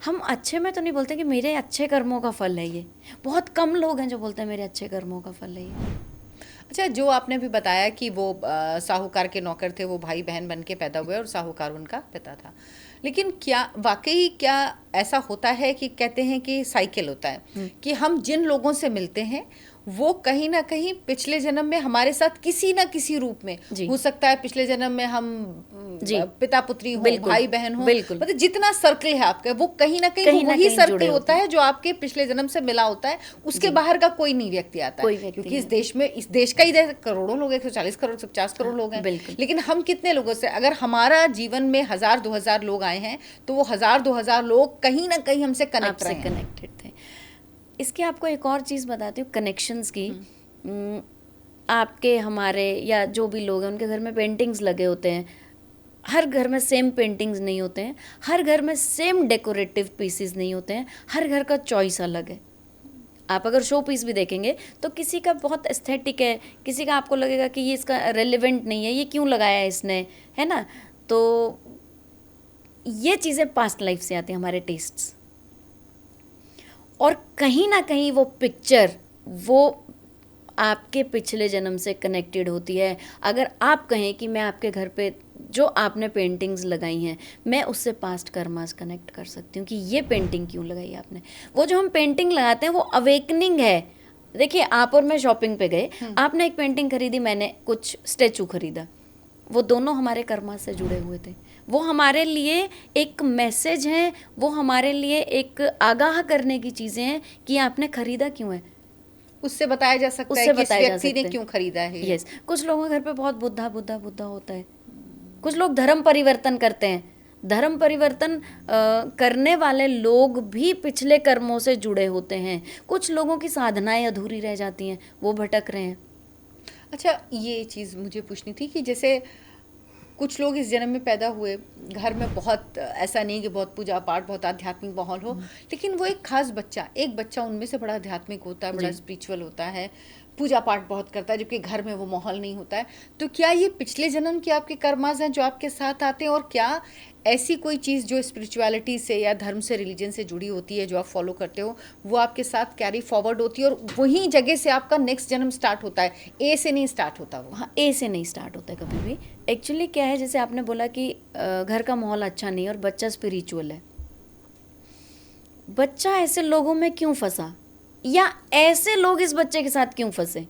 हम अच्छे में तो नहीं बोलते कि मेरे अच्छे कर्मों का फल है ये। बहुत कम लोग हैं जो बोलते हैं मेरे अच्छे कर्मों का फल है ये। अच्छा, जो आपने भी बताया कि वो साहूकार के नौकर थे, वो भाई बहन बन के पैदा हुए और साहूकार उनका पिता था, लेकिन क्या वाकई ऐसा होता है कि कहते हैं कि साइकिल होता है कि हम जिन लोगों से मिलते हैं वो कहीं ना कहीं पिछले जन्म में हमारे साथ किसी ना किसी रूप में जी। हो सकता है। पिछले जन्म में हम जी। पिता पुत्री हो, बिल्कुल, भाई बहन हो, बिल्कुल। मतलब जितना सर्कल है आपका वो कहीं ना कहीं कहीं ना वही कहीं जुड़े सर्कल होते होता है जो आपके पिछले जन्म से मिला होता है। उसके बाहर का कोई नहीं व्यक्ति आता कोई है, व्यक्ति क्योंकि इस नहीं देश में, इस देश का ही करोड़ों लोग, 140 करोड़ 150 करोड़ लोग हैं। बिल्कुल। लेकिन हम कितने लोगों से, अगर हमारा जीवन में 1000-2000 लोग आए हैं तो वो 1000-2000 लोग कहीं ना कहीं हमसे कनेक्ट आपसे रहे हैं। कनेक्टेड थे। इसकी आपको एक और चीज़ बताती हूँ कनेक्शंस की। आपके हमारे या जो भी लोग हैं उनके घर में पेंटिंग्स लगे होते हैं। हर घर में सेम पेंटिंग्स नहीं होते हैं, हर घर में सेम डेकोरेटिव पीसेस नहीं होते हैं, हर घर का चॉइस अलग है। आप अगर शो पीस भी देखेंगे तो किसी का बहुत एस्थेटिक है, किसी का आपको लगेगा कि ये इसका रेलेवेंट नहीं है, ये क्यों लगाया है इसने, है ना। तो ये चीज़ें पास्ट लाइफ से आती हैं, हमारे टेस्ट्स। और कहीं ना कहीं वो पिक्चर वो आपके पिछले जन्म से कनेक्टेड होती है। अगर आप कहें कि मैं आपके घर पे जो आपने पेंटिंग्स लगाई हैं मैं उससे पास्ट कर्मास कनेक्ट कर सकती हूँ कि ये पेंटिंग क्यों लगाई आपने। वो जो हम पेंटिंग लगाते हैं वो अवेकनिंग है। देखिए, आप और मैं शॉपिंग पे गए, आपने एक पेंटिंग खरीदी, मैंने कुछ स्टैचू खरीदा, वो दोनों हमारे कर्मा से जुड़े हुए थे। वो हमारे लिए एक मैसेज है, वो हमारे लिए एक आगाह करने की चीज़ें हैं कि आपने खरीदा क्यों है। उससे बताया जा सकता है कि इस व्यक्ति ने क्यों खरीदा है। यस। कुछ लोगों के घर पे बहुत बुद्धा बुद्धा बुद्धा होता है। कुछ लोग धर्म परिवर्तन करते हैं। धर्म परिवर्तन करने वाले लोग भी पिछले कर्मों से जुड़े होते हैं। कुछ लोगों की साधनाएं अधूरी रह जाती हैं, वो भटक रहे हैं। अच्छा, ये चीज़ मुझे पूछनी थी कि जैसे कुछ लोग इस जन्म में पैदा हुए, घर में बहुत, ऐसा नहीं कि बहुत पूजा पाठ, बहुत आध्यात्मिक माहौल हो, लेकिन वो एक खास बच्चा, एक बच्चा उनमें से बड़ा आध्यात्मिक होता है, बड़ा स्पिरिचुअल होता है, पूजा पाठ बहुत करता है, जबकि घर में वो माहौल नहीं होता है। तो क्या ये पिछले जन्म के आपके कर्मास हैं जो आपके साथ आते हैं, और क्या ऐसी कोई चीज़ जो स्पिरिचुअलिटी से या धर्म से, रिलीजन से जुड़ी होती है, जो आप फॉलो करते हो, वो आपके साथ कैरी फॉरवर्ड होती है और वही जगह से आपका नेक्स्ट जन्म स्टार्ट होता है? ए से नहीं स्टार्ट होता वो। हाँ, ए से नहीं स्टार्ट होता है कभी भी। एक्चुअली क्या है, जैसे आपने बोला कि घर का माहौल अच्छा नहीं है और बच्चा स्पिरिचुअल है। बच्चा ऐसे लोगों में क्यों फंसा, या ऐसे लोग इस बच्चे के साथ क्यों फंसे,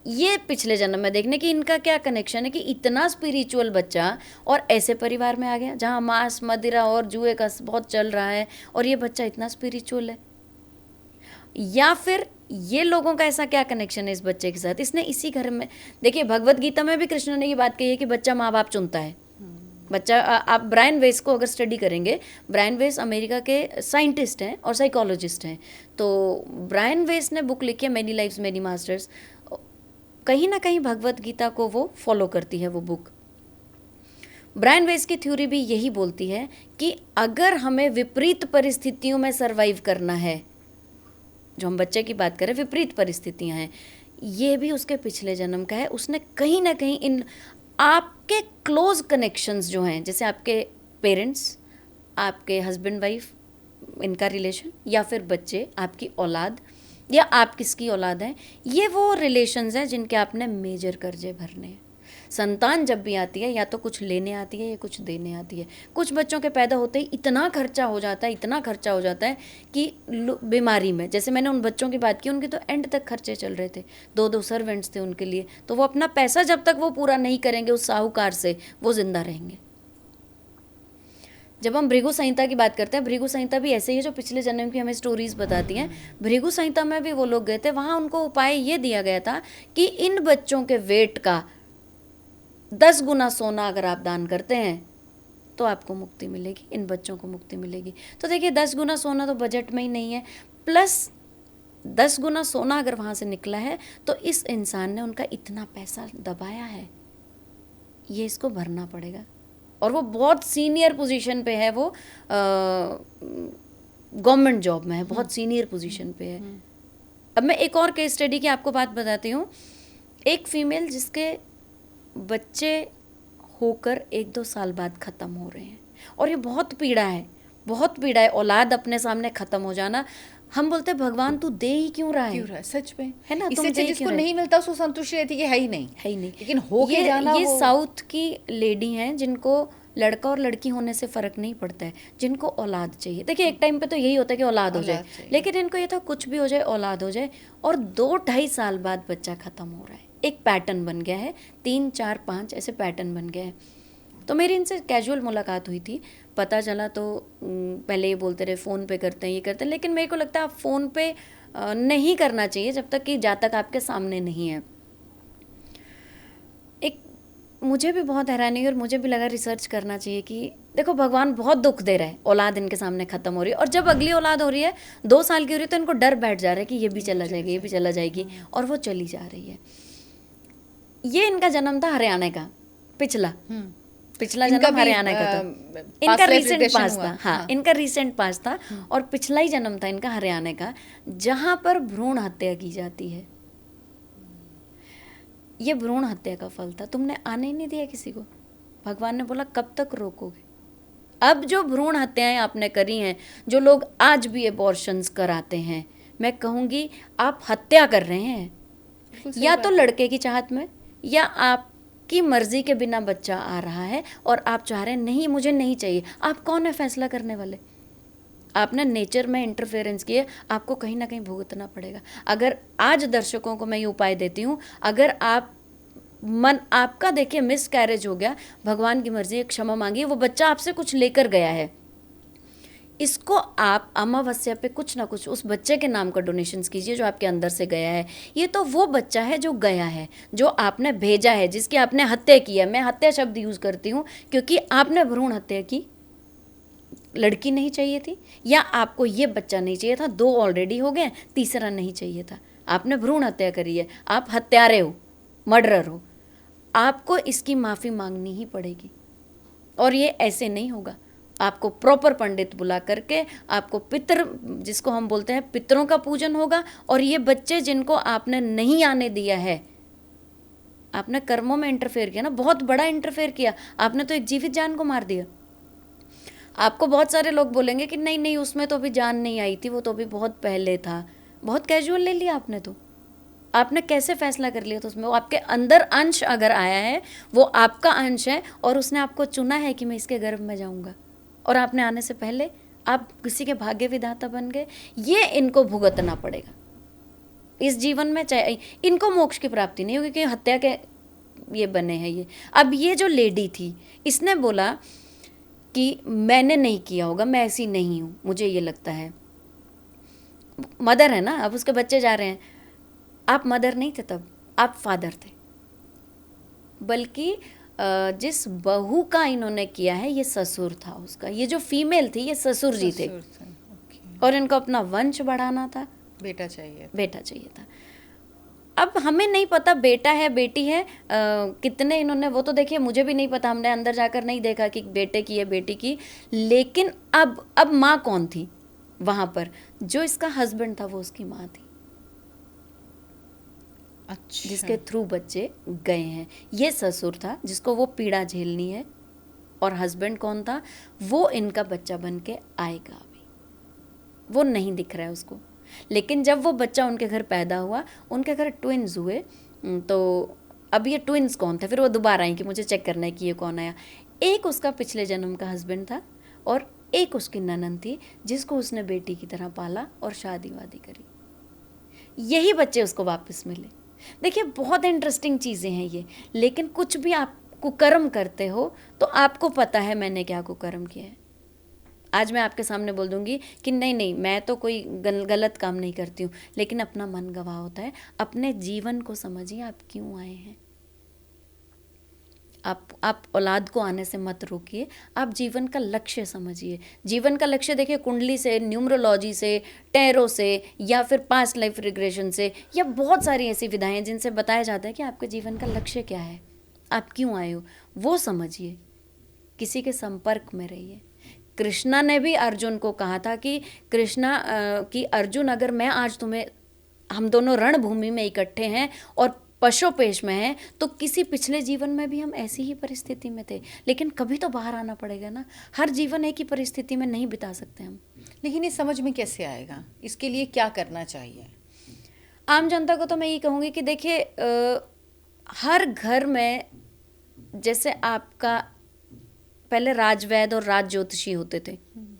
ये पिछले जन्म में देखने कि इनका क्या कनेक्शन है कि इतना स्पिरिचुअल बच्चा और ऐसे परिवार में आ गया जहाँ मांस मदिरा और जुए का बहुत चल रहा है और ये बच्चा इतना स्पिरिचुअल है। या फिर ये लोगों का ऐसा क्या कनेक्शन है इस बच्चे के साथ, इसने इसी घर में, देखिए भगवत गीता में भी कृष्ण ने ये बात कही है कि बच्चा माँ बाप चुनता है। बच्चा, आप ब्रायन वेस को अगर स्टडी करेंगे, ब्रायन वेस अमेरिका के साइंटिस्ट हैं और साइकोलॉजिस्ट हैं। तो ब्रायन वेस ने बुक लिखी है मैनी लाइव्स मैनी मास्टर्स। कहीं ना कहीं भगवत गीता को वो फॉलो करती है वो बुक। ब्रायन वेस की थ्योरी भी यही बोलती है कि अगर हमें विपरीत परिस्थितियों में सरवाइव करना है, जो हम बच्चे की बात करें, विपरीत परिस्थितियां हैं, ये भी उसके पिछले जन्म का है। उसने कहीं ना कहीं इन आपके क्लोज कनेक्शंस जो हैं, जैसे आपके पेरेंट्स, आपके हस्बैंड वाइफ, इनका रिलेशन, या फिर बच्चे, आपकी औलाद, या आप किसकी औलाद हैं, ये वो रिलेशंस हैं जिनके आपने मेजर कर्जे भरने हैं। संतान जब भी आती है या तो कुछ लेने आती है या कुछ देने आती है। कुछ बच्चों के पैदा होते ही इतना खर्चा हो जाता है, इतना खर्चा हो जाता है कि बीमारी में, जैसे मैंने उन बच्चों की बात की, उनके तो एंड तक खर्चे चल रहे थे, 2-2 सर्वेंट्स थे उनके लिए, तो वो अपना पैसा जब तक वो पूरा नहीं करेंगे उस साहूकार से, वो जिंदा रहेंगे। जब हम भृगु संहिता की बात करते हैं, भृगु संहिता भी ऐसे ही है जो पिछले जन्म की हमें स्टोरीज बताती हैं। भृगु संहिता में भी वो लोग गए थे, वहाँ उनको उपाय ये दिया गया था कि इन बच्चों के वेट का 10 गुना सोना अगर आप दान करते हैं तो आपको मुक्ति मिलेगी, इन बच्चों को मुक्ति मिलेगी। तो देखिए 10 गुना सोना तो बजट में ही नहीं है, प्लस 10 गुना सोना अगर वहाँ से निकला है तो इस इंसान ने उनका इतना पैसा दबाया है, ये इसको भरना पड़ेगा। और वो बहुत सीनियर पोजीशन पे है, वो गवर्नमेंट जॉब में है, बहुत सीनियर पोजीशन पे है। अब मैं एक और केस स्टडी की आपको बात बताती हूँ। एक फीमेल जिसके बच्चे होकर 1-2 साल बाद ख़त्म हो रहे हैं, और ये बहुत पीड़ा है, बहुत पीड़ा है, औलाद अपने सामने ख़त्म हो जाना। हम बोलते हैं भगवान तू दे ही क्यों रहा है, सच में, है ना, इससे जिसको नहीं मिलता उसको संतुष्टि रहती है ही नहीं, है ही नहीं। लेकिन हो के जाना। ये साउथ की लेडी हैं जिनको लड़का और लड़की होने से फ़र्क नहीं पड़ता है, जिनको औलाद चाहिए। देखिए एक टाइम पे तो यही होता है कि औलाद हो जाए, औलाद चाहिए। लेकिन इनको ये था कुछ भी हो जाए औलाद हो जाए, और 2-2.5 साल बाद बच्चा ख़त्म हो रहा है। एक पैटर्न बन गया है, 3, 4, 5 ऐसे पैटर्न बन गए हैं। तो मेरी इनसे कैजुअल मुलाकात हुई थी, पता चला तो पहले ये बोलते रहे फ़ोन पे करते हैं, ये करते हैं, लेकिन मेरे को लगता है आप फ़ोन पे नहीं करना चाहिए जब तक आपके सामने नहीं है। एक मुझे भी बहुत हैरानी हुई और मुझे भी लगा रिसर्च करना चाहिए कि देखो भगवान बहुत दुख दे रहा है, औलाद इनके सामने ख़त्म हो रही है, और जब अगली औलाद हो रही है 2 साल की हो रही है तो इनको डर बैठ जा रहा है कि ये भी चला जाएगा, ये भी चला जाएगी, और वो चली जा रही है। ये इनका जन्म था हरियाणा का, पिछला जन्म हरियाणा का था, इनका रिसेंट पास था। हाँ, इनका रिसेंट पास था, और पिछला ही जन्म था इनका हरियाणा का, जहाँ पर भ्रूण हत्या की जाती है। ये भ्रूण हत्या का फल था, तुमने आने ही नहीं दिया किसी को। भगवान ने बोला कब तक रोकोगे। अब जो भ्रूण हत्याएं आपने करी हैं, जो लोग आज भी एबॉर्शंस कराते हैं, मैं कहूँगी आप हत्या कर रहे हैं, या तो लड़के की चाहत में, या आपकी मर्जी के बिना बच्चा आ रहा है और आप चाह रहे हैं नहीं मुझे नहीं चाहिए। आप कौन है फैसला करने वाले? आपने नेचर में इंटरफेरेंस किए, आपको कहीं ना कहीं भुगतना पड़ेगा। अगर आज दर्शकों को मैं ये उपाय देती हूँ, अगर आपका देखिए मिस कैरेज हो गया, भगवान की मर्जी है, क्षमा मांगिए, वो बच्चा आपसे कुछ लेकर गया है, इसको आप अमावस्या पे कुछ ना कुछ उस बच्चे के नाम का डोनेशंस कीजिए जो आपके अंदर से गया है। ये तो वो बच्चा है जो गया है, जो आपने भेजा है, जिसकी आपने हत्या की है। मैं हत्या शब्द यूज़ करती हूँ क्योंकि आपने भ्रूण हत्या की, लड़की नहीं चाहिए थी, या आपको ये बच्चा नहीं चाहिए था, 2 ऑलरेडी हो गए, तीसरा नहीं चाहिए था, आपने भ्रूण हत्या करी है, आप हत्यारे हो, मर्डरर हो, आपको इसकी माफ़ी मांगनी ही पड़ेगी। और ये ऐसे नहीं होगा, आपको प्रॉपर पंडित बुला करके, आपको पितर, जिसको हम बोलते हैं पितरों का पूजन होगा। और ये बच्चे जिनको आपने नहीं आने दिया है, आपने कर्मों में इंटरफेयर किया ना, बहुत बड़ा इंटरफेयर किया, आपने तो एक जीवित जान को मार दिया। आपको बहुत सारे लोग बोलेंगे कि नहीं नहीं उसमें तो अभी जान नहीं आई थी, वो तो अभी बहुत पहले था। बहुत कैजुअल ले लिया आपने, तो आपने कैसे फैसला कर लिया? तो उसमें वो आपके अंदर अंश अगर आया है, वो आपका अंश है, और उसने आपको चुना है कि मैं इसके गर्भ में जाऊंगा, और आपने आने से पहले आप किसी के भाग्य विधाता बन गए। ये इनको भुगतना पड़ेगा इस जीवन में, चाहे इनको मोक्ष की प्राप्ति नहीं होगी, क्योंकि हत्या के ये बने हैं ये। अब ये जो लेडी थी, इसने बोला कि मैंने नहीं किया होगा, मैं ऐसी नहीं हूँ, मुझे ये लगता है। मदर है ना, अब उसके बच्चे जा रहे हैं, आप मदर नहीं थे तब, आप फादर थे। बल्कि जिस बहू का इन्होंने किया है, ये ससुर था उसका, ये जो फीमेल थी ये ससुर जी थे, और इनको अपना वंश बढ़ाना था, बेटा चाहिए था। अब हमें नहीं पता बेटा है बेटी है, कितने इन्होंने, वो तो देखिए मुझे भी नहीं पता, हमने अंदर जाकर नहीं देखा कि बेटे की है बेटी की। लेकिन अब माँ कौन थी वहाँ पर? जो इसका हस्बैंड था वो उसकी माँ थी। अच्छा। जिसके थ्रू बच्चे गए हैं। ये ससुर था जिसको वो पीड़ा झेलनी है, और हस्बैंड कौन था? वो इनका बच्चा बन के आएगा अभी, वो नहीं दिख रहा है उसको। लेकिन जब वो बच्चा उनके घर पैदा हुआ, उनके घर ट्विन्स हुए, तो अब ये ट्विन्स कौन थे? फिर वो दोबारा आई कि मुझे चेक करना है कि ये कौन आया। एक उसका पिछले जन्म का हस्बैंड था, और एक उसकी ननद थी जिसको उसने बेटी की तरह पाला और शादी वादी करी। यही बच्चे उसको वापस मिले। देखिए बहुत इंटरेस्टिंग चीज़ें हैं ये। लेकिन कुछ भी आप कुकर्म करते हो तो आपको पता है मैंने क्या कुकर्म किया है। आज मैं आपके सामने बोल दूंगी कि नहीं नहीं मैं तो कोई गलत काम नहीं करती हूँ, लेकिन अपना मन गवाह होता है। अपने जीवन को समझिए, आप क्यों आए हैं। आप औलाद को आने से मत रोकिए, आप जीवन का लक्ष्य समझिए। जीवन का लक्ष्य देखिए कुंडली से, न्यूमरोलॉजी से, टैरो से, या फिर पास्ट लाइफ रिग्रेशन से, या बहुत सारी ऐसी विधाएं हैं जिनसे बताया जाता है कि आपके जीवन का लक्ष्य क्या है, आप क्यों आए हो, वो समझिए। किसी के संपर्क में रहिए। कृष्णा ने भी अर्जुन को कहा था कि अर्जुन अगर मैं आज तुम्हें, हम दोनों रणभूमि में इकट्ठे हैं और पशुपेश में हैं, तो किसी पिछले जीवन में भी हम ऐसी ही परिस्थिति में थे, लेकिन कभी तो बाहर आना पड़ेगा ना। हर जीवन एक ही परिस्थिति में नहीं बिता सकते हम। लेकिन ये समझ में कैसे आएगा, इसके लिए क्या करना चाहिए? आम जनता को तो मैं ये कहूँगी कि देखिए हर घर में जैसे आपका पहले राजवैद और राज ज्योतिषी होते थे,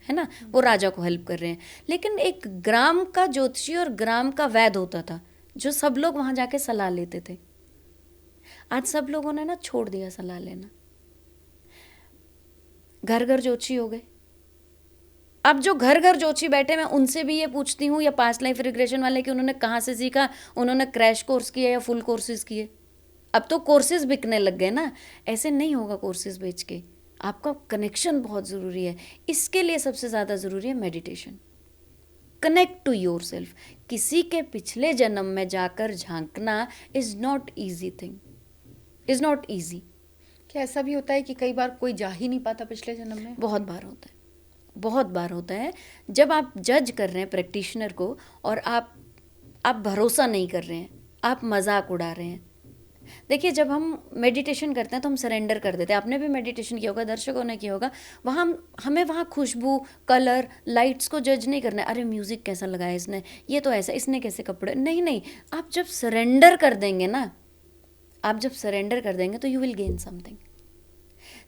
है ना, वो राजा को हेल्प कर रहे हैं। लेकिन एक ग्राम का ज्योतिषी और ग्राम का वैद होता था, जो सब लोग वहाँ जाके सलाह लेते थे। आज सब लोगों ने ना छोड़ दिया सलाह लेना, घर घर ज्योतिषी हो गए। अब जो घर घर ज्योतिषी बैठे, मैं उनसे भी ये पूछती हूँ, या पास्ट लाइफ रिग्रेशन वाले, कि उन्होंने कहाँ से सीखा, उन्होंने क्रैश कोर्स किया या फुल कोर्सेज किए। अब तो कोर्सेज बिकने लग गए ना, ऐसे नहीं होगा कोर्सेज बेच के। आपका कनेक्शन बहुत ज़रूरी है। इसके लिए सबसे ज़्यादा ज़रूरी है meditation. Connect to yourself. किसी के पिछले जन्म में जाकर झांकना is not easy thing, is not easy. क्या ऐसा भी होता है कि कई बार कोई जा ही नहीं पाता पिछले जन्म में? बहुत बार होता है, बहुत बार होता है। जब आप जज कर रहे हैं प्रैक्टिशनर को और आप भरोसा नहीं कर रहे हैं, आप मजाक उड़ा रहे हैं। देखिए, जब हम मेडिटेशन करते हैं तो हम सरेंडर कर देते हैं। आपने भी मेडिटेशन किया होगा, दर्शकों ने किया होगा। वहाँ हमें वहाँ खुशबू, कलर, लाइट्स को जज नहीं करना है। अरे म्यूज़िक कैसा लगाया इसने, ये तो ऐसा, इसने कैसे कपड़े, नहीं नहीं। आप जब सरेंडर कर देंगे ना, आप जब सरेंडर कर देंगे तो यू विल गेन समथिंग।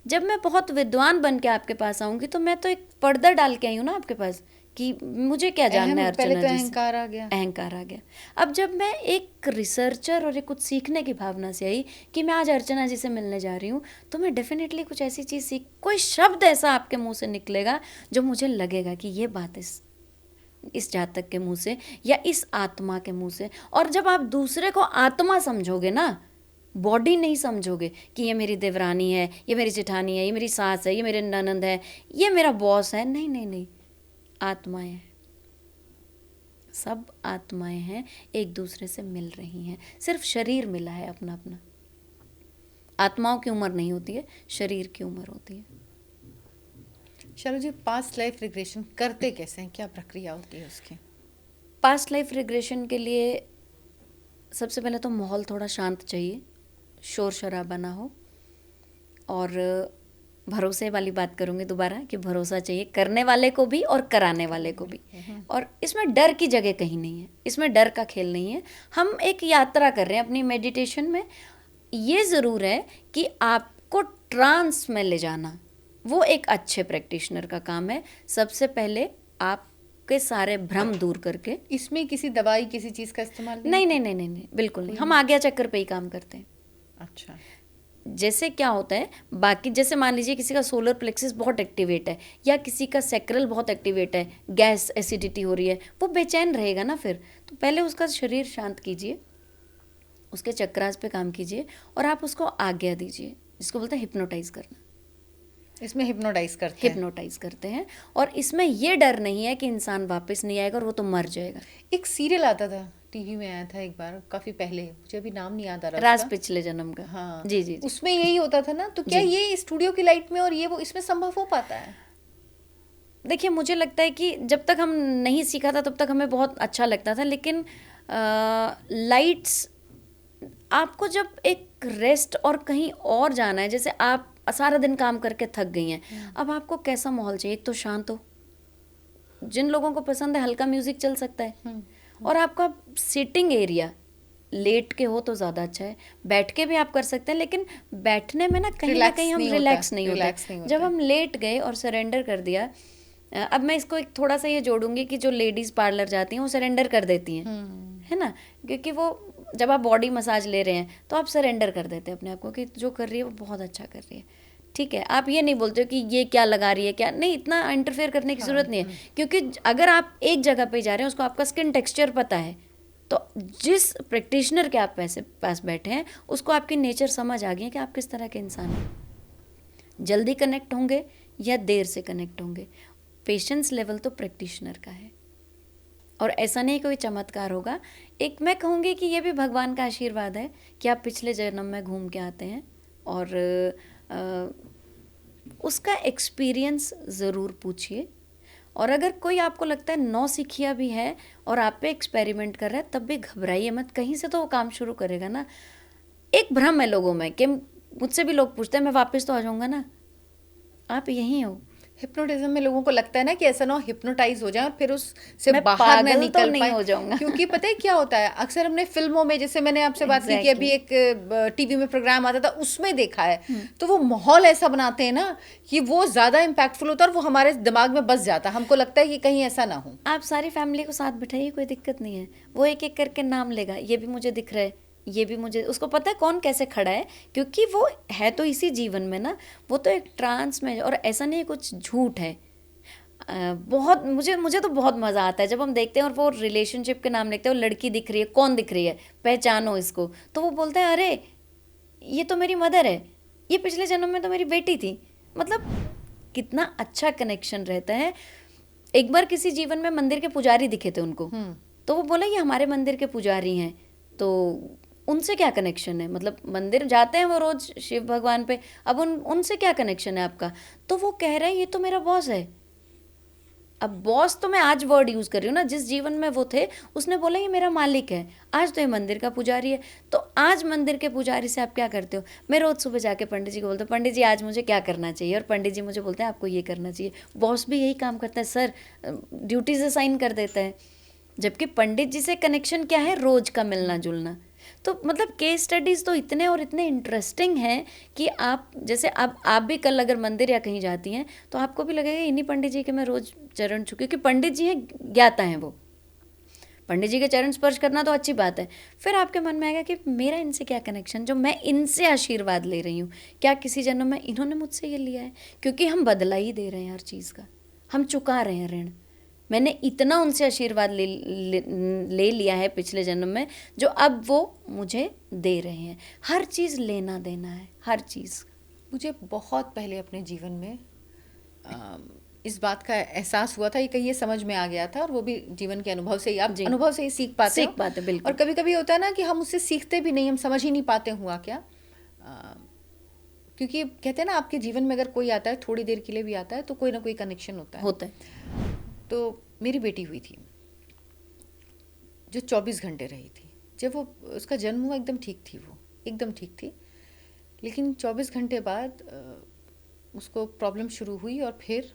जब मैं बहुत विद्वान बन के आपके पास आऊँगी तो मैं तो एक पर्दा डाल के आई हूँ ना आपके पास, कि मुझे क्या जानना है अर्चना पहले तो जी से। अहंकार आ गया। अहंकार आ गया। अब जब मैं एक रिसर्चर और एक कुछ सीखने की भावना से आई कि मैं आज अर्चना जी से मिलने जा रही हूँ, तो मैं डेफिनेटली कुछ ऐसी चीज़ सीख, कोई शब्द ऐसा आपके मुंह से निकलेगा जो मुझे लगेगा कि ये बात इस जातक के मुंह से या इस आत्मा के मुंह से। और जब आप दूसरे को आत्मा समझोगे ना, बॉडी नहीं समझोगे कि ये मेरी देवरानी है, ये मेरी जेठानी है, ये मेरी सास है, ये मेरे ननंद है, ये मेरा बॉस है, नहीं नहीं नहीं, आत्माएं हैं, सब आत्माएं हैं, एक दूसरे से मिल रही हैं। सिर्फ शरीर मिला है अपना अपना। आत्माओं की उम्र नहीं होती है, शरीर की उम्र होती है। चलो जी, पास्ट लाइफ रिग्रेशन करते कैसे हैं, क्या प्रक्रिया होती है उसकी? पास्ट लाइफ रिग्रेशन के लिए सबसे पहले तो माहौल थोड़ा शांत चाहिए, शोर शराबा ना हो। और भरोसे वाली बात करूँगी दोबारा, कि भरोसा चाहिए करने वाले को भी और कराने वाले को भी। और इसमें डर की जगह कहीं नहीं है, इसमें डर का खेल नहीं है। हम एक यात्रा कर रहे हैं अपनी मेडिटेशन में। ये ज़रूर है कि आपको ट्रांस में ले जाना वो एक अच्छे प्रैक्टिशनर का काम है। सबसे पहले आपके सारे भ्रम दूर करके। इसमें किसी दवाई, किसी चीज़ का इस्तेमाल नहीं नहीं नहीं नहीं नहीं, बिल्कुल नहीं। हम आज्ञा चक्कर पे ही काम करते हैं। अच्छा। जैसे क्या होता है, बाकी जैसे मान लीजिए किसी का सोलर प्लेक्सिस बहुत एक्टिवेट है या किसी का सैक्रल बहुत एक्टिवेट है, गैस एसिडिटी हो रही है, वो बेचैन रहेगा ना। फिर तो पहले उसका शरीर शांत कीजिए, उसके चक्रास पे काम कीजिए और आप उसको आज्ञा दीजिए, जिसको बोलते हैं हिप्नोटाइज करना। इसमें हिप्नोटाइज करते हैं। और इसमें ये डर नहीं है कि इंसान वापस नहीं आएगा और वो तो मर जाएगा। एक सीरियल आता था, टीवी में आया था एक बार, काफी पहले, मुझे अभी नाम नहीं याद आ रहा, राज पिछले जन्म का। हाँ जी जी, जी। उसमें यही होता था ना। तो क्या ये स्टूडियो की लाइट में और ये वो इसमें संभव हो पाता है? देखिए, मुझे लगता है कि जब तक हम नहीं सीखा था तब तक हमें बहुत अच्छा लगता था, लेकिन लाइट्स, आपको जब एक रेस्ट और कहीं और जाना है, जैसे आप सारा दिन काम करके थक गई हैं, अब आपको कैसा माहौल चाहिए? एक तो शांत हो, जिन लोगों को पसंद है हल्का म्यूजिक चल सकता है, और आपका सिटिंग एरिया लेट के हो तो ज़्यादा अच्छा है। बैठ के भी आप कर सकते हैं, लेकिन बैठने में ना कहीं हम रिलैक्स नहीं होते। जब हम लेट गए और सरेंडर कर दिया, अब मैं इसको एक थोड़ा सा ये जोड़ूंगी कि जो लेडीज़ पार्लर जाती हैं वो सरेंडर कर देती हैं, है ना, क्योंकि वो जब आप बॉडी मसाज ले रहे हैं तो आप सरेंडर कर देते हैं अपने आप को कि जो कर रही है वो बहुत अच्छा कर रही है, ठीक है। आप ये नहीं बोलते हो कि ये क्या लगा रही है, क्या नहीं, इतना इंटरफेयर करने की ज़रूरत नहीं है। क्योंकि अगर आप एक जगह पे जा रहे हैं, उसको आपका स्किन टेक्सचर पता है, तो जिस प्रैक्टिशनर के आप पास बैठे हैं उसको आपकी नेचर समझ आ गई है कि आप किस तरह के इंसान हैं। जल्दी कनेक्ट होंगे या देर से कनेक्ट होंगे, पेशेंस लेवल तो प्रैक्टिशनर का है। और ऐसा नहीं कोई चमत्कार होगा। एक मैं कहूँगी कि ये भी भगवान का आशीर्वाद है कि आप पिछले जन्म में घूम के आते हैं और उसका एक्सपीरियंस ज़रूर पूछिए। और अगर कोई आपको लगता है नौसिखिया भी है और आप पे एक्सपेरिमेंट कर रहा है, तब भी घबराइए मत, कहीं से तो वो काम शुरू करेगा ना। एक भ्रम है लोगों में कि मुझसे भी लोग पूछते हैं मैं वापस तो आ जाऊँगा ना, आप यहीं हो। हिप्नोटिज्म में लोगों को लगता है ना कि ऐसा ना हो हिप्नोटाइज हो जाए और फिर उससे मैं बाहर ना पागल तो निकल नहीं पाए। हो जाऊंगा। क्योंकि पता है क्या होता है, अक्सर हमने फिल्मों में, जैसे मैंने आपसे बात की कि अभी एक टीवी में प्रोग्राम आता था उसमें देखा है, तो वो माहौल ऐसा बनाते हैं ना कि वो ज्यादा इम्पैक्टफुल होता है और वो हमारे दिमाग में बस जाता है। हमको लगता है कि कहीं ऐसा ना हो। आप सारी फैमिली को साथ बिठाइए, कोई दिक्कत नहीं है, वो एक एक करके नाम लेगा, ये भी मुझे दिख रहा है, ये भी मुझे, उसको पता है कौन कैसे खड़ा है, क्योंकि वो है तो इसी जीवन में ना, वो तो एक ट्रांस में, और ऐसा नहीं है कुछ झूठ है। बहुत मुझे तो बहुत मज़ा आता है जब हम देखते हैं और वो रिलेशनशिप के नाम लिखते हैं, वो लड़की दिख रही है, कौन दिख रही है, पहचानो इसको, तो वो बोलते हैं अरे ये तो मेरी मदर है, ये पिछले जन्म में तो मेरी बेटी थी। मतलब कितना अच्छा कनेक्शन रहता है। एक बार किसी जीवन में मंदिर के पुजारी दिखे थे उनको, तो वो बोला ये हमारे मंदिर के पुजारी हैं, तो उनसे क्या कनेक्शन है, मतलब मंदिर जाते हैं वो रोज शिव भगवान पे, अब उनसे क्या कनेक्शन है आपका? तो वो कह रहे हैं ये तो मेरा बॉस है। अब बॉस तो मैं आज वर्ड यूज कर रही हूँ ना, जिस जीवन में वो थे उसने बोला ये मेरा मालिक है, आज तो ये मंदिर का पुजारी है। तो आज मंदिर के पुजारी से आप क्या करते हो? मैं रोज सुबह जाके पंडित जी को बोलता हूँ पंडित जी आज मुझे क्या करना चाहिए, और पंडित जी मुझे बोलते हैं आपको ये करना चाहिए। बॉस भी यही काम करता है सर, ड्यूटी से साइन कर देता है। जबकि पंडित जी से कनेक्शन क्या है? रोज का मिलना जुलना। तो मतलब केस स्टडीज तो इतने और इतने इंटरेस्टिंग हैं कि आप जैसे अब आप भी कल अगर मंदिर या कहीं जाती हैं तो आपको भी लगेगा इन्हीं पंडित जी के मैं रोज चरण छू, क्योंकि पंडित जी हैं, ज्ञाता हैं, वो पंडित जी के चरण स्पर्श करना तो अच्छी बात है। फिर आपके मन में आएगा कि मेरा इनसे क्या कनेक्शन, जो मैं इनसे आशीर्वाद ले रही हूँ, क्या किसी जन्म में इन्होंने मुझसे ये लिया है? क्योंकि हम बदला ही दे रहे हैं हर चीज़ का, हम चुका रहे हैं ऋण। मैंने इतना उनसे आशीर्वाद ले लिया है पिछले जन्म में, जो अब वो मुझे दे रहे हैं। हर चीज़ लेना देना है, हर चीज़। मुझे बहुत पहले अपने जीवन में इस बात का एहसास हुआ था, ये कहीं ये समझ में आ गया था, और वो भी जीवन के अनुभव से ही, आप अनुभव से ही सीख पाते हैं बिल्कुल। और कभी कभी होता है ना कि हम उससे सीखते भी नहीं, हम समझ ही नहीं पाते हुआ क्या। क्योंकि कहते हैं ना आपके जीवन में अगर कोई आता है, थोड़ी देर के लिए भी आता है, तो कोई ना कोई कनेक्शन होता है। तो मेरी बेटी हुई थी जो 24 घंटे रही थी। जब वो उसका जन्म हुआ एकदम ठीक थी, वो एकदम ठीक थी, लेकिन 24 घंटे बाद उसको प्रॉब्लम शुरू हुई और फिर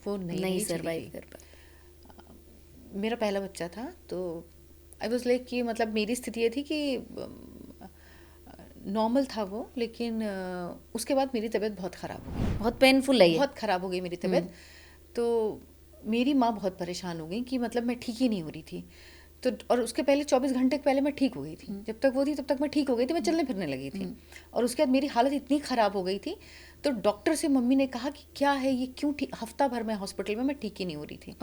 वो नहीं सर्वाइव कर पाई। मेरा पहला बच्चा था, तो आई वाज लाइक कि मतलब मेरी स्थिति ये थी कि नॉर्मल था वो, लेकिन उसके बाद मेरी तबीयत बहुत ख़राब हो गई, बहुत पेनफुल है, बहुत ख़राब हो गई मेरी तबीयत। तो मेरी माँ बहुत परेशान हो गई कि मतलब मैं ठीक ही नहीं हो रही थी। तो और उसके पहले 24 घंटे पहले मैं ठीक हो गई थी, जब तक वो थी तब तक मैं ठीक हो गई थी, मैं चलने फिरने लगी थी। और उसके बाद मेरी हालत इतनी ख़राब हो गई थी, तो डॉक्टर से मम्मी ने कहा कि क्या है ये, क्यों ठीक, हफ्ता भर में हॉस्पिटल में मैं ठीक ही नहीं हो रही थी।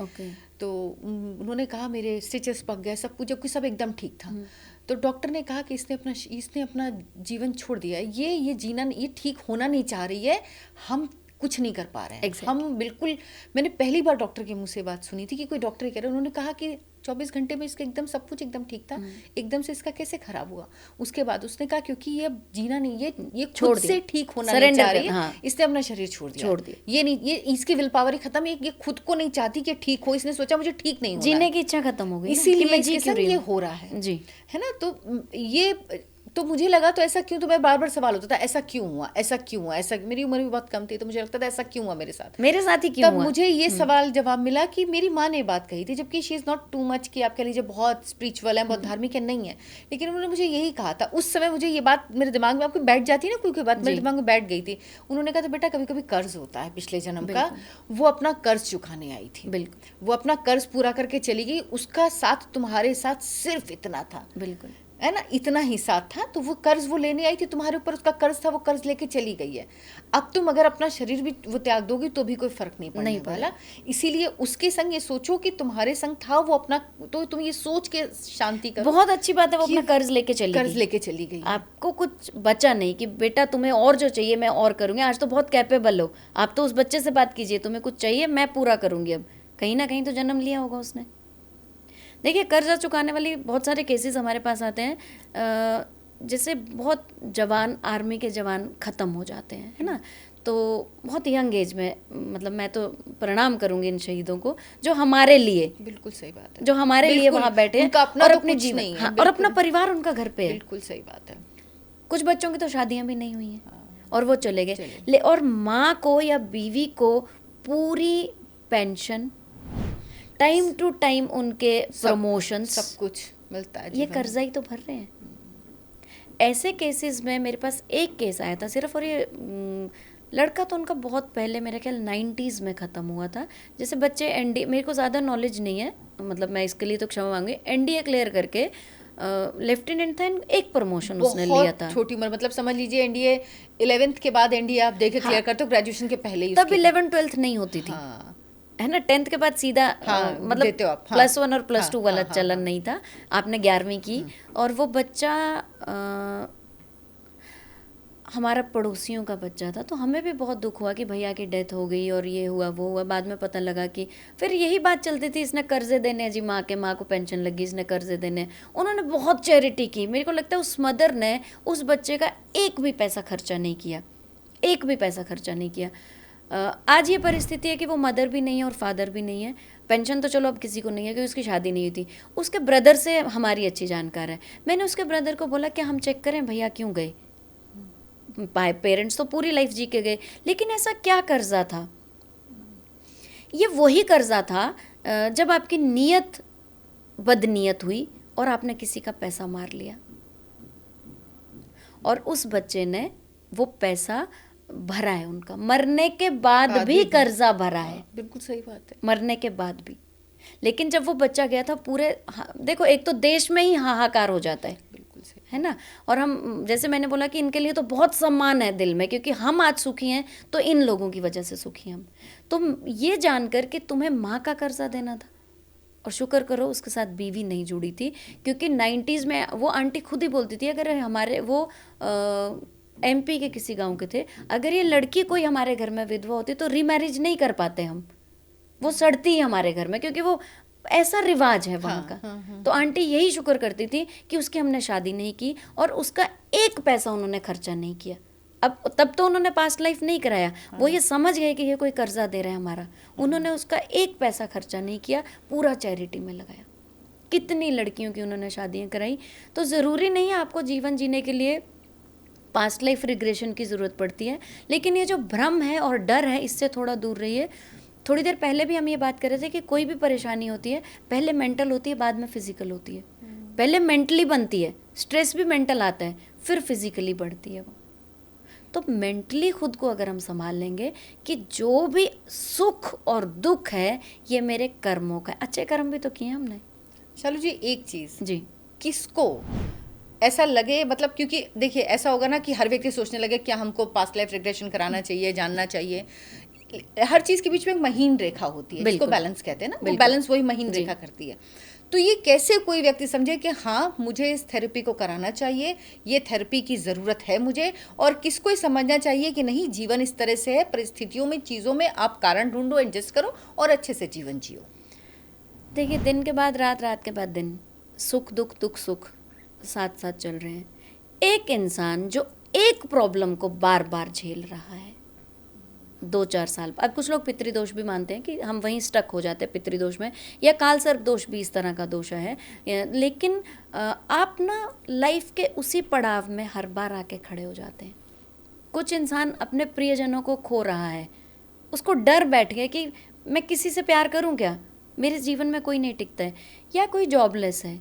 तो उन्होंने कहा मेरे स्टिचेस पक गए, सब कुछ, जबकि सब एकदम ठीक था। तो डॉक्टर ने कहा कि इसने अपना जीवन छोड़ दिया है, ये जीना, ये ठीक होना नहीं चाह रही है, हम कुछ नहीं कर पा रहे हैं। हम बिल्कुल, मैंने पहली बार डॉक्टर के मुंह से बात सुनी थी कि कोई डॉक्टर कह रहे, उन्होंने कहा कि 24 घंटे में इसका एकदम सब कुछ एकदम ठीक था, एकदम से इसका कैसे खराब हुआ? उसके बाद उसने कहा क्योंकि ये जीना नहीं, ये खुद से ठीक होना नहीं चाह रही है, इसने अपना शरीर छोड़ दिया। ये नहीं, ये इसकी विल पावर ही खत्म है, ये खुद को नहीं चाहती कि ठीक हो, इसने सोचा मुझे ठीक नहीं होना, जीने की इच्छा खत्म हो गई, इसीलिए इसके साथ ये हो रहा है जी, है ना। तो ये, तो मुझे लगा तो ऐसा क्यों, तो मैं बार बार सवाल होता था ऐसा क्यों हुआ, ऐसा क्यों हुआ, ऐसा, मेरी उम्र भी बहुत कम थी, तो मुझे लगता था ऐसा क्यों हुआ मेरे साथ ही क्यों तब हुआ? मुझे ये सवाल जवाब मिला कि मेरी माँ ने बात कही थी, जबकि she is not too much कि आप कह लीजिए बहुत स्पिरिचुअल है, बहुत धार्मिक है, नहीं है, लेकिन उन्होंने मुझे यही कहा था उस समय। मुझे ये बात मेरे दिमाग में आपको बैठ जाती है ना, कोई बात मेरे दिमाग में बैठ गई थी। उन्होंने कहा था बेटा कभी कभी कर्ज होता है पिछले जन्म का, वो अपना कर्ज चुकाने आई थी, बिल्कुल, वो अपना कर्ज पूरा करके चली गई, उसका साथ तुम्हारे साथ सिर्फ इतना था, बिल्कुल, है ना, इतना ही साथ था। तो वो कर्ज वो लेने आई थी तुम्हारे ऊपर, उसका कर्ज था, वो कर्ज लेके चली गई है। अब तुम अगर अपना शरीर भी वो त्याग दोगी तो भी कोई फर्क नहीं पड़ने वाला। इसीलिए उसके संग ये सोचो कि तुम्हारे संग था वो अपना, तो तुम ये सोच के शांति करो। बहुत अच्छी बात है, वो अपना कर्ज लेके चली गई, आपको कुछ बचा नहीं कि बेटा तुम्हें और जो चाहिए मैं और करूंगी। आज तो बहुत कैपेबल हो आप, तो उस बच्चे से बात कीजिए, तुम्हें कुछ चाहिए मैं पूरा करूंगी। अब कहीं ना कहीं तो जन्म लिया होगा उसने। देखिए कर्जा चुकाने वाली बहुत सारे केसेस हमारे पास आते हैं, जैसे बहुत जवान, आर्मी के जवान ख़त्म हो जाते हैं, है ना, तो बहुत यंग एज में, मतलब मैं तो प्रणाम करूंगी इन शहीदों को जो हमारे लिए, बिल्कुल सही बात है, जो हमारे लिए वहाँ बैठे और अपने जीवन, हाँ, और अपना परिवार उनका घर पे है। बिल्कुल सही बात है। कुछ बच्चों की तो शादियाँ भी नहीं हुई हैं और वो चले गए। और माँ को या बीवी को पूरी पेंशन, टाइम टू टाइम उनके प्रमोशंस, सब कुछ मिलता है ये जीवन में। कर्जा ही तो भर रहे हैं। ऐसे केसेस में मेरे पास एक केस आया था सिर्फ, और ये लड़का तो उनका बहुत पहले, मेरे ख्याल 90s में ख़त्म हुआ था। जैसे बच्चे एनडी, मेरे को ज़्यादा नॉलेज नहीं है, मतलब मैं इसके लिए तो क्षमा मांगी, एनडीए क्लियर करके लेफ्टिनेंट था, एक प्रमोशन उसने लिया बहुत था। छोटी उम्र, मतलब समझ लीजिए एनडीए 11th के बाद एनडीए आप देखे हाँ। क्लियर करते हो, ग्रेजुएशन के पहले ही तब उसके 11th-12th नहीं होती थी, हाँ है ना। 10th के बाद सीधा हाँ, मतलब देते हो आप, हाँ, +1 और +2 हाँ, वाला हाँ, चलन हाँ। नहीं था। आपने 11वीं की और वो बच्चा हमारा पड़ोसियों का बच्चा था, तो हमें भी बहुत दुख हुआ कि भैया की डेथ हो गई और ये हुआ वो हुआ। बाद में पता लगा कि फिर यही बात चलती थी, इसने कर्जे देने जी, माँ को पेंशन लगी, इसने कर्जे देने। उन्होंने बहुत चैरिटी की। मेरे को लगता है उस मदर ने उस बच्चे का एक भी पैसा खर्चा नहीं किया, एक भी पैसा खर्चा नहीं किया। आज ये परिस्थिति है कि वो मदर भी नहीं है और फादर भी नहीं है। पेंशन तो चलो अब किसी को नहीं है क्योंकि उसकी शादी नहीं हुई थी। उसके ब्रदर से हमारी अच्छी जानकार है। मैंने उसके ब्रदर को बोला क्या हम चेक करें भैया क्यों गए, पेरेंट्स तो पूरी लाइफ जी के गए, लेकिन ऐसा क्या कर्जा था? ये वही कर्जा था जब आपकी नीयत बदनीयत हुई और आपने किसी का पैसा मार लिया, और उस बच्चे ने वो पैसा भरा है, उनका मरने के बाद भी कर्जा भरा है। बिल्कुल सही बात है, मरने के बाद भी। लेकिन जब वो बच्चा गया था पूरे देखो, एक तो देश में ही हाहाकार हो जाता है, बिल्कुल सही है ना। और हम, जैसे मैंने बोला कि इनके लिए तो बहुत सम्मान है दिल में, क्योंकि हम आज सुखी हैं तो इन लोगों की वजह से सुखी हम। तो ये जानकर कि तुम्हें माँ का कर्जा देना था, और शुक्र करो उसके साथ बीवी नहीं जुड़ी थी, क्योंकि 90s में वो आंटी खुद ही बोलती थी, अगर हमारे वो एमपी के किसी गांव के थे, अगर ये लड़की कोई हमारे घर में विधवा होती तो रीमैरिज नहीं कर पाते हम, वो सड़ती ही हमारे घर में, क्योंकि वो ऐसा रिवाज है वहाँ का। तो आंटी यही शुक्र करती थी कि उसकी हमने शादी नहीं की और उसका एक पैसा उन्होंने खर्चा नहीं किया। अब तब तो उन्होंने पास्ट लाइफ नहीं कराया, वो ये समझ गए कि ये कोई कर्जा दे रहा है हमारा, उन्होंने उसका एक पैसा खर्चा नहीं किया, पूरा चैरिटी में लगाया। कितनी लड़कियों की उन्होंने शादियाँ कराई। तो ज़रूरी नहीं है आपको जीवन जीने के लिए पास्ट लाइफ रिग्रेशन की ज़रूरत पड़ती है, लेकिन ये जो भ्रम है और डर है इससे थोड़ा दूर रहिए। थोड़ी देर पहले भी हम ये बात कर रहे थे कि कोई भी परेशानी होती है पहले मेंटल होती है, बाद में फिजिकल होती है। पहले मेंटली बनती है, स्ट्रेस भी मेंटल आता है, फिर फिजिकली बढ़ती है वो। तो मेंटली खुद को अगर हम संभाल लेंगे कि जो भी सुख और दुख है ये मेरे कर्मों का है, अच्छे कर्म भी तो किए हमने। शालू जी, एक चीज़ जी, किसको ऐसा लगे, मतलब क्योंकि देखिए ऐसा होगा ना कि हर व्यक्ति सोचने लगे क्या हमको पास्ट लाइफ रिग्रेशन कराना चाहिए, जानना चाहिए। हर चीज़ के बीच में एक महीन रेखा होती है जिसको बैलेंस कहते हैं ना, वो बैलेंस वही महीन रेखा करती है। तो ये कैसे कोई व्यक्ति समझे कि हाँ मुझे इस थेरेपी को कराना चाहिए, ये थेरेपी की ज़रूरत है मुझे, और किसको ये समझना चाहिए कि नहीं जीवन इस तरह से है, परिस्थितियों में, चीज़ों में आप कारण ढूंढो, एडजस्ट करो और अच्छे से जीवन जियो। देखिए दिन के बाद रात, रात के बाद दिन, सुख दुख दुख सुख साथ साथ चल रहे हैं। एक इंसान जो एक प्रॉब्लम को बार बार झेल रहा है 2-4 साल, अब कुछ लोग पितृदोष भी मानते हैं कि हम वहीं स्टक हो जाते हैं पितृदोष में, या काल सर्प दोष भी इस तरह का दोष है। लेकिन आप ना लाइफ के उसी पड़ाव में हर बार आके खड़े हो जाते हैं। कुछ इंसान अपने प्रियजनों को खो रहा है, उसको डर बैठ गया कि मैं किसी से प्यार करूं क्या, मेरे जीवन में कोई नहीं टिकता है। या कोई जॉबलेस है,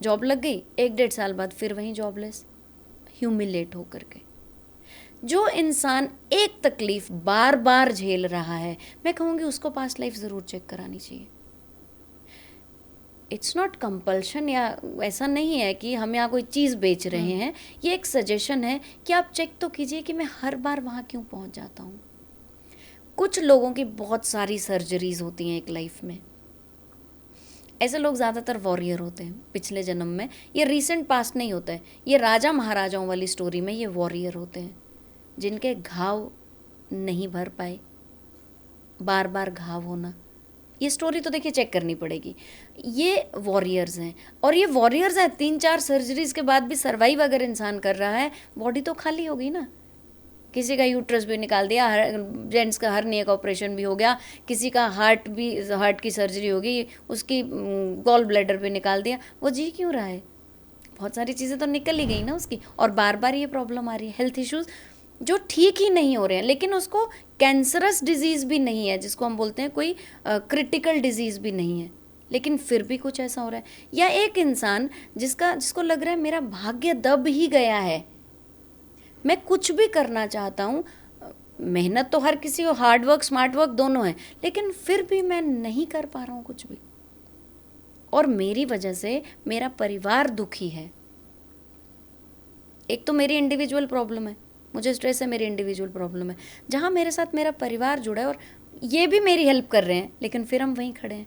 जॉब लग गई 1-1.5 साल बाद फिर वहीं जॉबलेस, ह्यूमिलेट होकर के। जो इंसान एक तकलीफ बार बार झेल रहा है, मैं कहूँगी उसको पास्ट लाइफ ज़रूर चेक करानी चाहिए। इट्स नॉट कंपल्शन, या ऐसा नहीं है कि हम यहाँ कोई चीज़ बेच रहे हैं, ये एक सजेशन है कि आप चेक तो कीजिए कि मैं हर बार वहाँ क्यों पहुँच जाता हूँ। कुछ लोगों की बहुत सारी सर्जरीज होती हैं एक लाइफ में, ऐसे लोग ज़्यादातर वॉरियर होते हैं पिछले जन्म में, ये रीसेंट पास्ट नहीं होता है, ये राजा महाराजाओं वाली स्टोरी में ये वॉरियर होते हैं जिनके घाव नहीं भर पाए, बार बार घाव होना। ये स्टोरी तो देखिए चेक करनी पड़ेगी। ये वॉरियर्स हैं, और ये वॉरियर्स हैं 3-4 सर्जरीज के बाद भी सर्वाइव अगर इंसान कर रहा है, बॉडी तो खाली होगी ना। किसी का यूट्रस भी निकाल दिया, जेंट्स का हर्निया का ऑपरेशन भी हो गया, किसी का हार्ट की सर्जरी होगी, उसकी गॉल ब्लैडर भी निकाल दिया, वो जी क्यों रहा है? बहुत सारी चीज़ें तो निकल ही गई ना उसकी, और बार बार ये प्रॉब्लम आ रही है, हेल्थ इश्यूज। जो ठीक ही नहीं हो रहे हैं, लेकिन उसको कैंसरस डिजीज़ भी नहीं है, जिसको हम बोलते हैं कोई क्रिटिकल डिजीज़ भी नहीं है, लेकिन फिर भी कुछ ऐसा हो रहा है। या एक इंसान जिसको लग रहा है मेरा भाग्य दब ही गया है, मैं कुछ भी करना चाहता हूँ, मेहनत तो हर किसी को, हार्ड वर्क स्मार्ट वर्क दोनों है, लेकिन फिर भी मैं नहीं कर पा रहा हूँ कुछ भी, और मेरी वजह से मेरा परिवार दुखी है। एक तो मेरी इंडिविजुअल प्रॉब्लम है, मुझे स्ट्रेस है, मेरी इंडिविजुअल प्रॉब्लम है, जहाँ मेरे साथ मेरा परिवार जुड़ा है और ये भी मेरी हेल्प कर रहे हैं, लेकिन फिर हम वहीं खड़े हैं।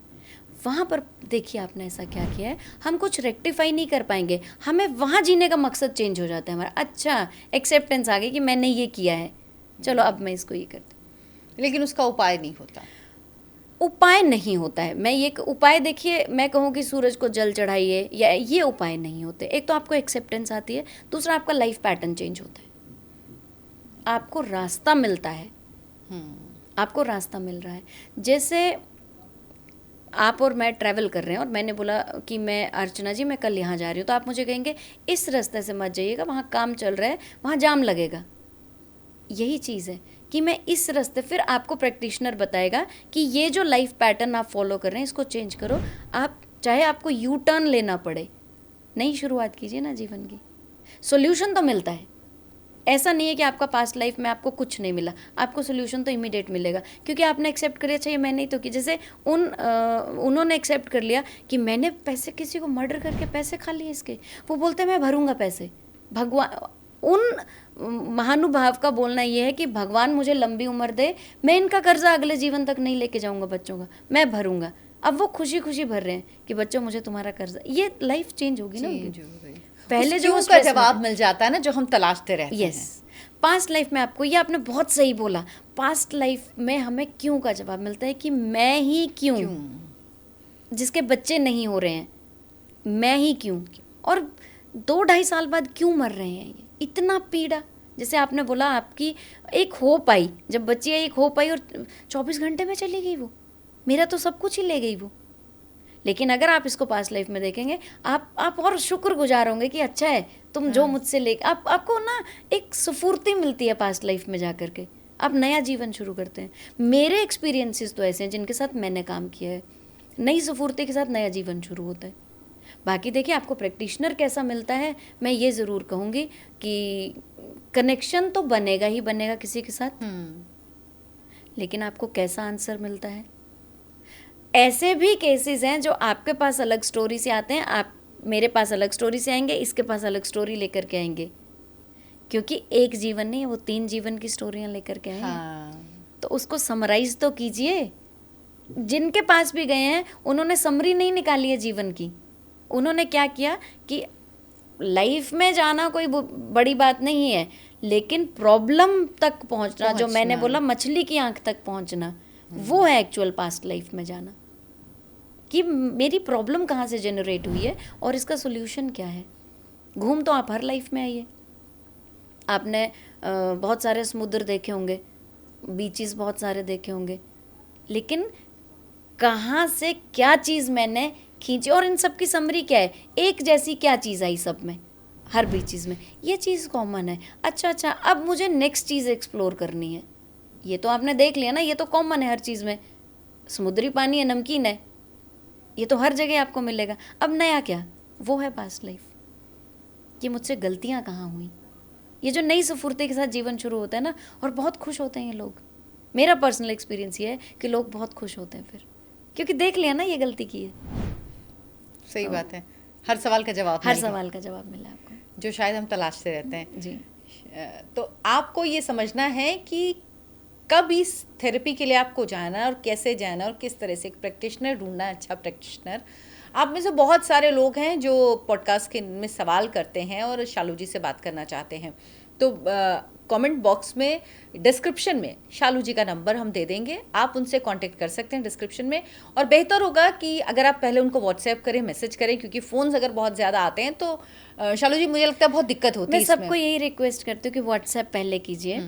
वहाँ पर देखिए आपने ऐसा क्या किया है, हम कुछ रेक्टिफाई नहीं कर पाएंगे, हमें वहाँ जीने का मकसद चेंज हो जाता है हमारा। अच्छा, एक्सेप्टेंस आ गई कि मैंने ये किया है, चलो अब मैं इसको ये करती हूँ, लेकिन उसका उपाय नहीं होता। उपाय नहीं होता है। मैं ये उपाय, देखिए मैं कहूँ कि सूरज को जल चढ़ाइए, या ये उपाय नहीं होते। एक तो आपको एक्सेप्टेंस आती है, दूसरा आपका लाइफ पैटर्न चेंज होता है, आपको रास्ता मिलता है, आपको रास्ता मिल रहा है। जैसे आप और मैं ट्रैवल कर रहे हैं और मैंने बोला कि मैं अर्चना जी मैं कल यहाँ जा रही हूँ, तो आप मुझे कहेंगे इस रास्ते से मत जाइएगा, वहाँ काम चल रहा है, वहाँ जाम लगेगा। यही चीज़ है कि मैं इस रास्ते, फिर आपको प्रैक्टिशनर बताएगा कि ये जो लाइफ पैटर्न आप फॉलो कर रहे हैं इसको चेंज करो। आप चाहे आपको यू टर्न लेना पड़े, नई शुरुआत कीजिए ना जीवन की। सॉल्यूशन तो मिलता है, ऐसा नहीं है कि आपका पास्ट लाइफ में आपको कुछ नहीं मिला, आपको सोल्यूशन तो इमीडिएट मिलेगा, क्योंकि आपने एक्सेप्ट कर लिया, अच्छा ये मैंने ही तो की। जैसे उन्होंने एक्सेप्ट कर लिया कि मैंने पैसे, किसी को मर्डर करके पैसे खा लिए इसके, वो बोलते हैं मैं भरूंगा पैसे। भगवान, उन महानुभाव का बोलना ये है कि भगवान मुझे लंबी उम्र दे, मैं इनका कर्जा अगले जीवन तक नहीं लेके जाऊंगा बच्चों का, मैं भरूंगा। अब वो खुशी खुशी भर रहे हैं कि बच्चों मुझे तुम्हारा कर्जा, ये लाइफ चेंज होगी ना उनकी। पहले जो उसका जवाब मिल जाता है ना, जो हम तलाशते रहते हैं। यस, पास्ट लाइफ में आपको, ये आपने बहुत सही बोला, पास्ट लाइफ में हमें क्यों का जवाब मिलता है कि मैं ही क्यों, जिसके बच्चे नहीं हो रहे हैं, मैं ही क्यों, और 2-2.5 साल बाद क्यों मर रहे हैं, ये इतना पीड़ा। जैसे आपने बोला आपकी एक होप आई, जब बच्ची आई एक होप आई, और 24 घंटे में चली गई वो, मेरा तो सब कुछ ही ले गई वो। लेकिन अगर आप इसको पास्ट लाइफ में देखेंगे, आप और शुक्रगुजार होंगे कि अच्छा है तुम जो मुझसे ले, आपको ना एक स्फूर्ति मिलती है पास्ट लाइफ में जा कर के, आप नया जीवन शुरू करते हैं। मेरे एक्सपीरियंसेस तो ऐसे हैं जिनके साथ मैंने काम किया है, नई स्फूर्ति के साथ नया जीवन शुरू होता है। बाकी देखिए आपको प्रैक्टिशनर कैसा मिलता है, मैं ये ज़रूर कहूँगी कि कनेक्शन तो बनेगा ही बनेगा किसी के साथ, लेकिन आपको कैसा आंसर मिलता है। ऐसे भी केसेस हैं जो आपके पास अलग स्टोरी से आते हैं, आप मेरे पास अलग स्टोरी से आएंगे, इसके पास अलग स्टोरी लेकर के आएंगे, क्योंकि एक जीवन नहीं है, वो 3 जीवन की स्टोरियां लेकर के आएंगे। तो उसको समराइज तो कीजिए। जिनके पास भी गए हैं उन्होंने समरी नहीं निकाली है जीवन की, उन्होंने क्या किया कि लाइफ में जाना कोई बड़ी बात नहीं है, लेकिन प्रॉब्लम तक पहुंचना, जो मैंने बोला मछली की आंख तक पहुंचना, वो है एक्चुअल पास्ट लाइफ में जाना, कि मेरी प्रॉब्लम कहाँ से जनरेट हुई है और इसका सोल्यूशन क्या है। घूम तो आप हर लाइफ में आइए, आपने बहुत सारे समुद्र देखे होंगे, बीचेस बहुत सारे देखे होंगे, लेकिन कहाँ से क्या चीज़ मैंने खींची, और इन सब की समरी क्या है, एक जैसी क्या चीज़ आई सब में, हर बीचेस में, ये चीज़ कॉमन है। अच्छा, अब मुझे नेक्स्ट चीज़ एक्सप्लोर करनी है। ये तो आपने देख लिया ना, ये तो कॉमन है हर चीज़ में, समुद्री पानी है, नमकीन है, ये तो हर जगह आपको मिलेगा। अब नया क्या, वो है पास्ट लाइफ, ये मुझसे गलतियाँ कहाँ हुई, ये जो नई स्फूर्ति के साथ जीवन शुरू होता है ना, और बहुत खुश होते हैं ये लोग। मेरा पर्सनल एक्सपीरियंस ये है कि लोग बहुत खुश होते हैं फिर, क्योंकि देख लिया ना ये गलती की है। सही बात है, हर सवाल का जवाब, हर सवाल का जवाब मिला आपको, जो शायद हम तलाशते रहते हैं जी। तो आपको ये समझना है कि कब इस थेरेपी के लिए आपको जाना है और कैसे जाना है और किस तरह से एक प्रैक्टिशनर ढूंढना है, अच्छा प्रैक्टिशनर। आप में से बहुत सारे लोग हैं जो पॉडकास्ट के में सवाल करते हैं और शालू जी से बात करना चाहते हैं, तो कमेंट बॉक्स में डिस्क्रिप्शन में शालू जी का नंबर हम दे देंगे, आप उनसे कांटेक्ट कर सकते हैं डिस्क्रिप्शन में। और बेहतर होगा कि अगर आप पहले उनको व्हाट्सएप करें, मैसेज करें, क्योंकि फ़ोन्स अगर बहुत ज़्यादा आते हैं तो शालू जी मुझे लगता है बहुत दिक्कत होती है। मैं सबको यही रिक्वेस्ट करती हूँ कि व्हाट्सएप पहले कीजिए,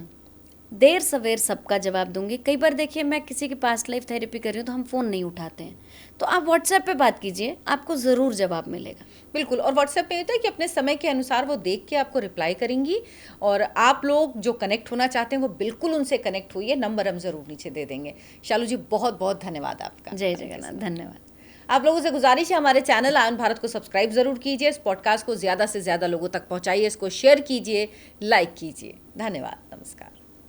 देर सवेर सबका जवाब दूंगी। कई बार देखिए मैं किसी की पास्ट लाइफ थेरेपी कर रही हूँ तो हम फ़ोन नहीं उठाते हैं, तो आप व्हाट्सएप पे बात कीजिए, आपको ज़रूर जवाब मिलेगा। बिल्कुल। और व्हाट्सएप पे होता है कि अपने समय के अनुसार वो देख के आपको रिप्लाई करेंगी, और आप लोग जो कनेक्ट होना चाहते हैं वो बिल्कुल उनसे कनेक्ट हुई है। नंबर हम ज़रूर नीचे दे देंगे। शालू जी, बहुत बहुत धन्यवाद आपका। जय जगन्नाथ, धन्यवाद। आप लोगों से गुजारिश है, हमारे चैनल आयन भारत को सब्सक्राइब ज़रूर कीजिए, इस पॉडकास्ट को ज़्यादा से ज़्यादा लोगों तक पहुंचाइए, इसको शेयर कीजिए, लाइक कीजिए। धन्यवाद, नमस्कार।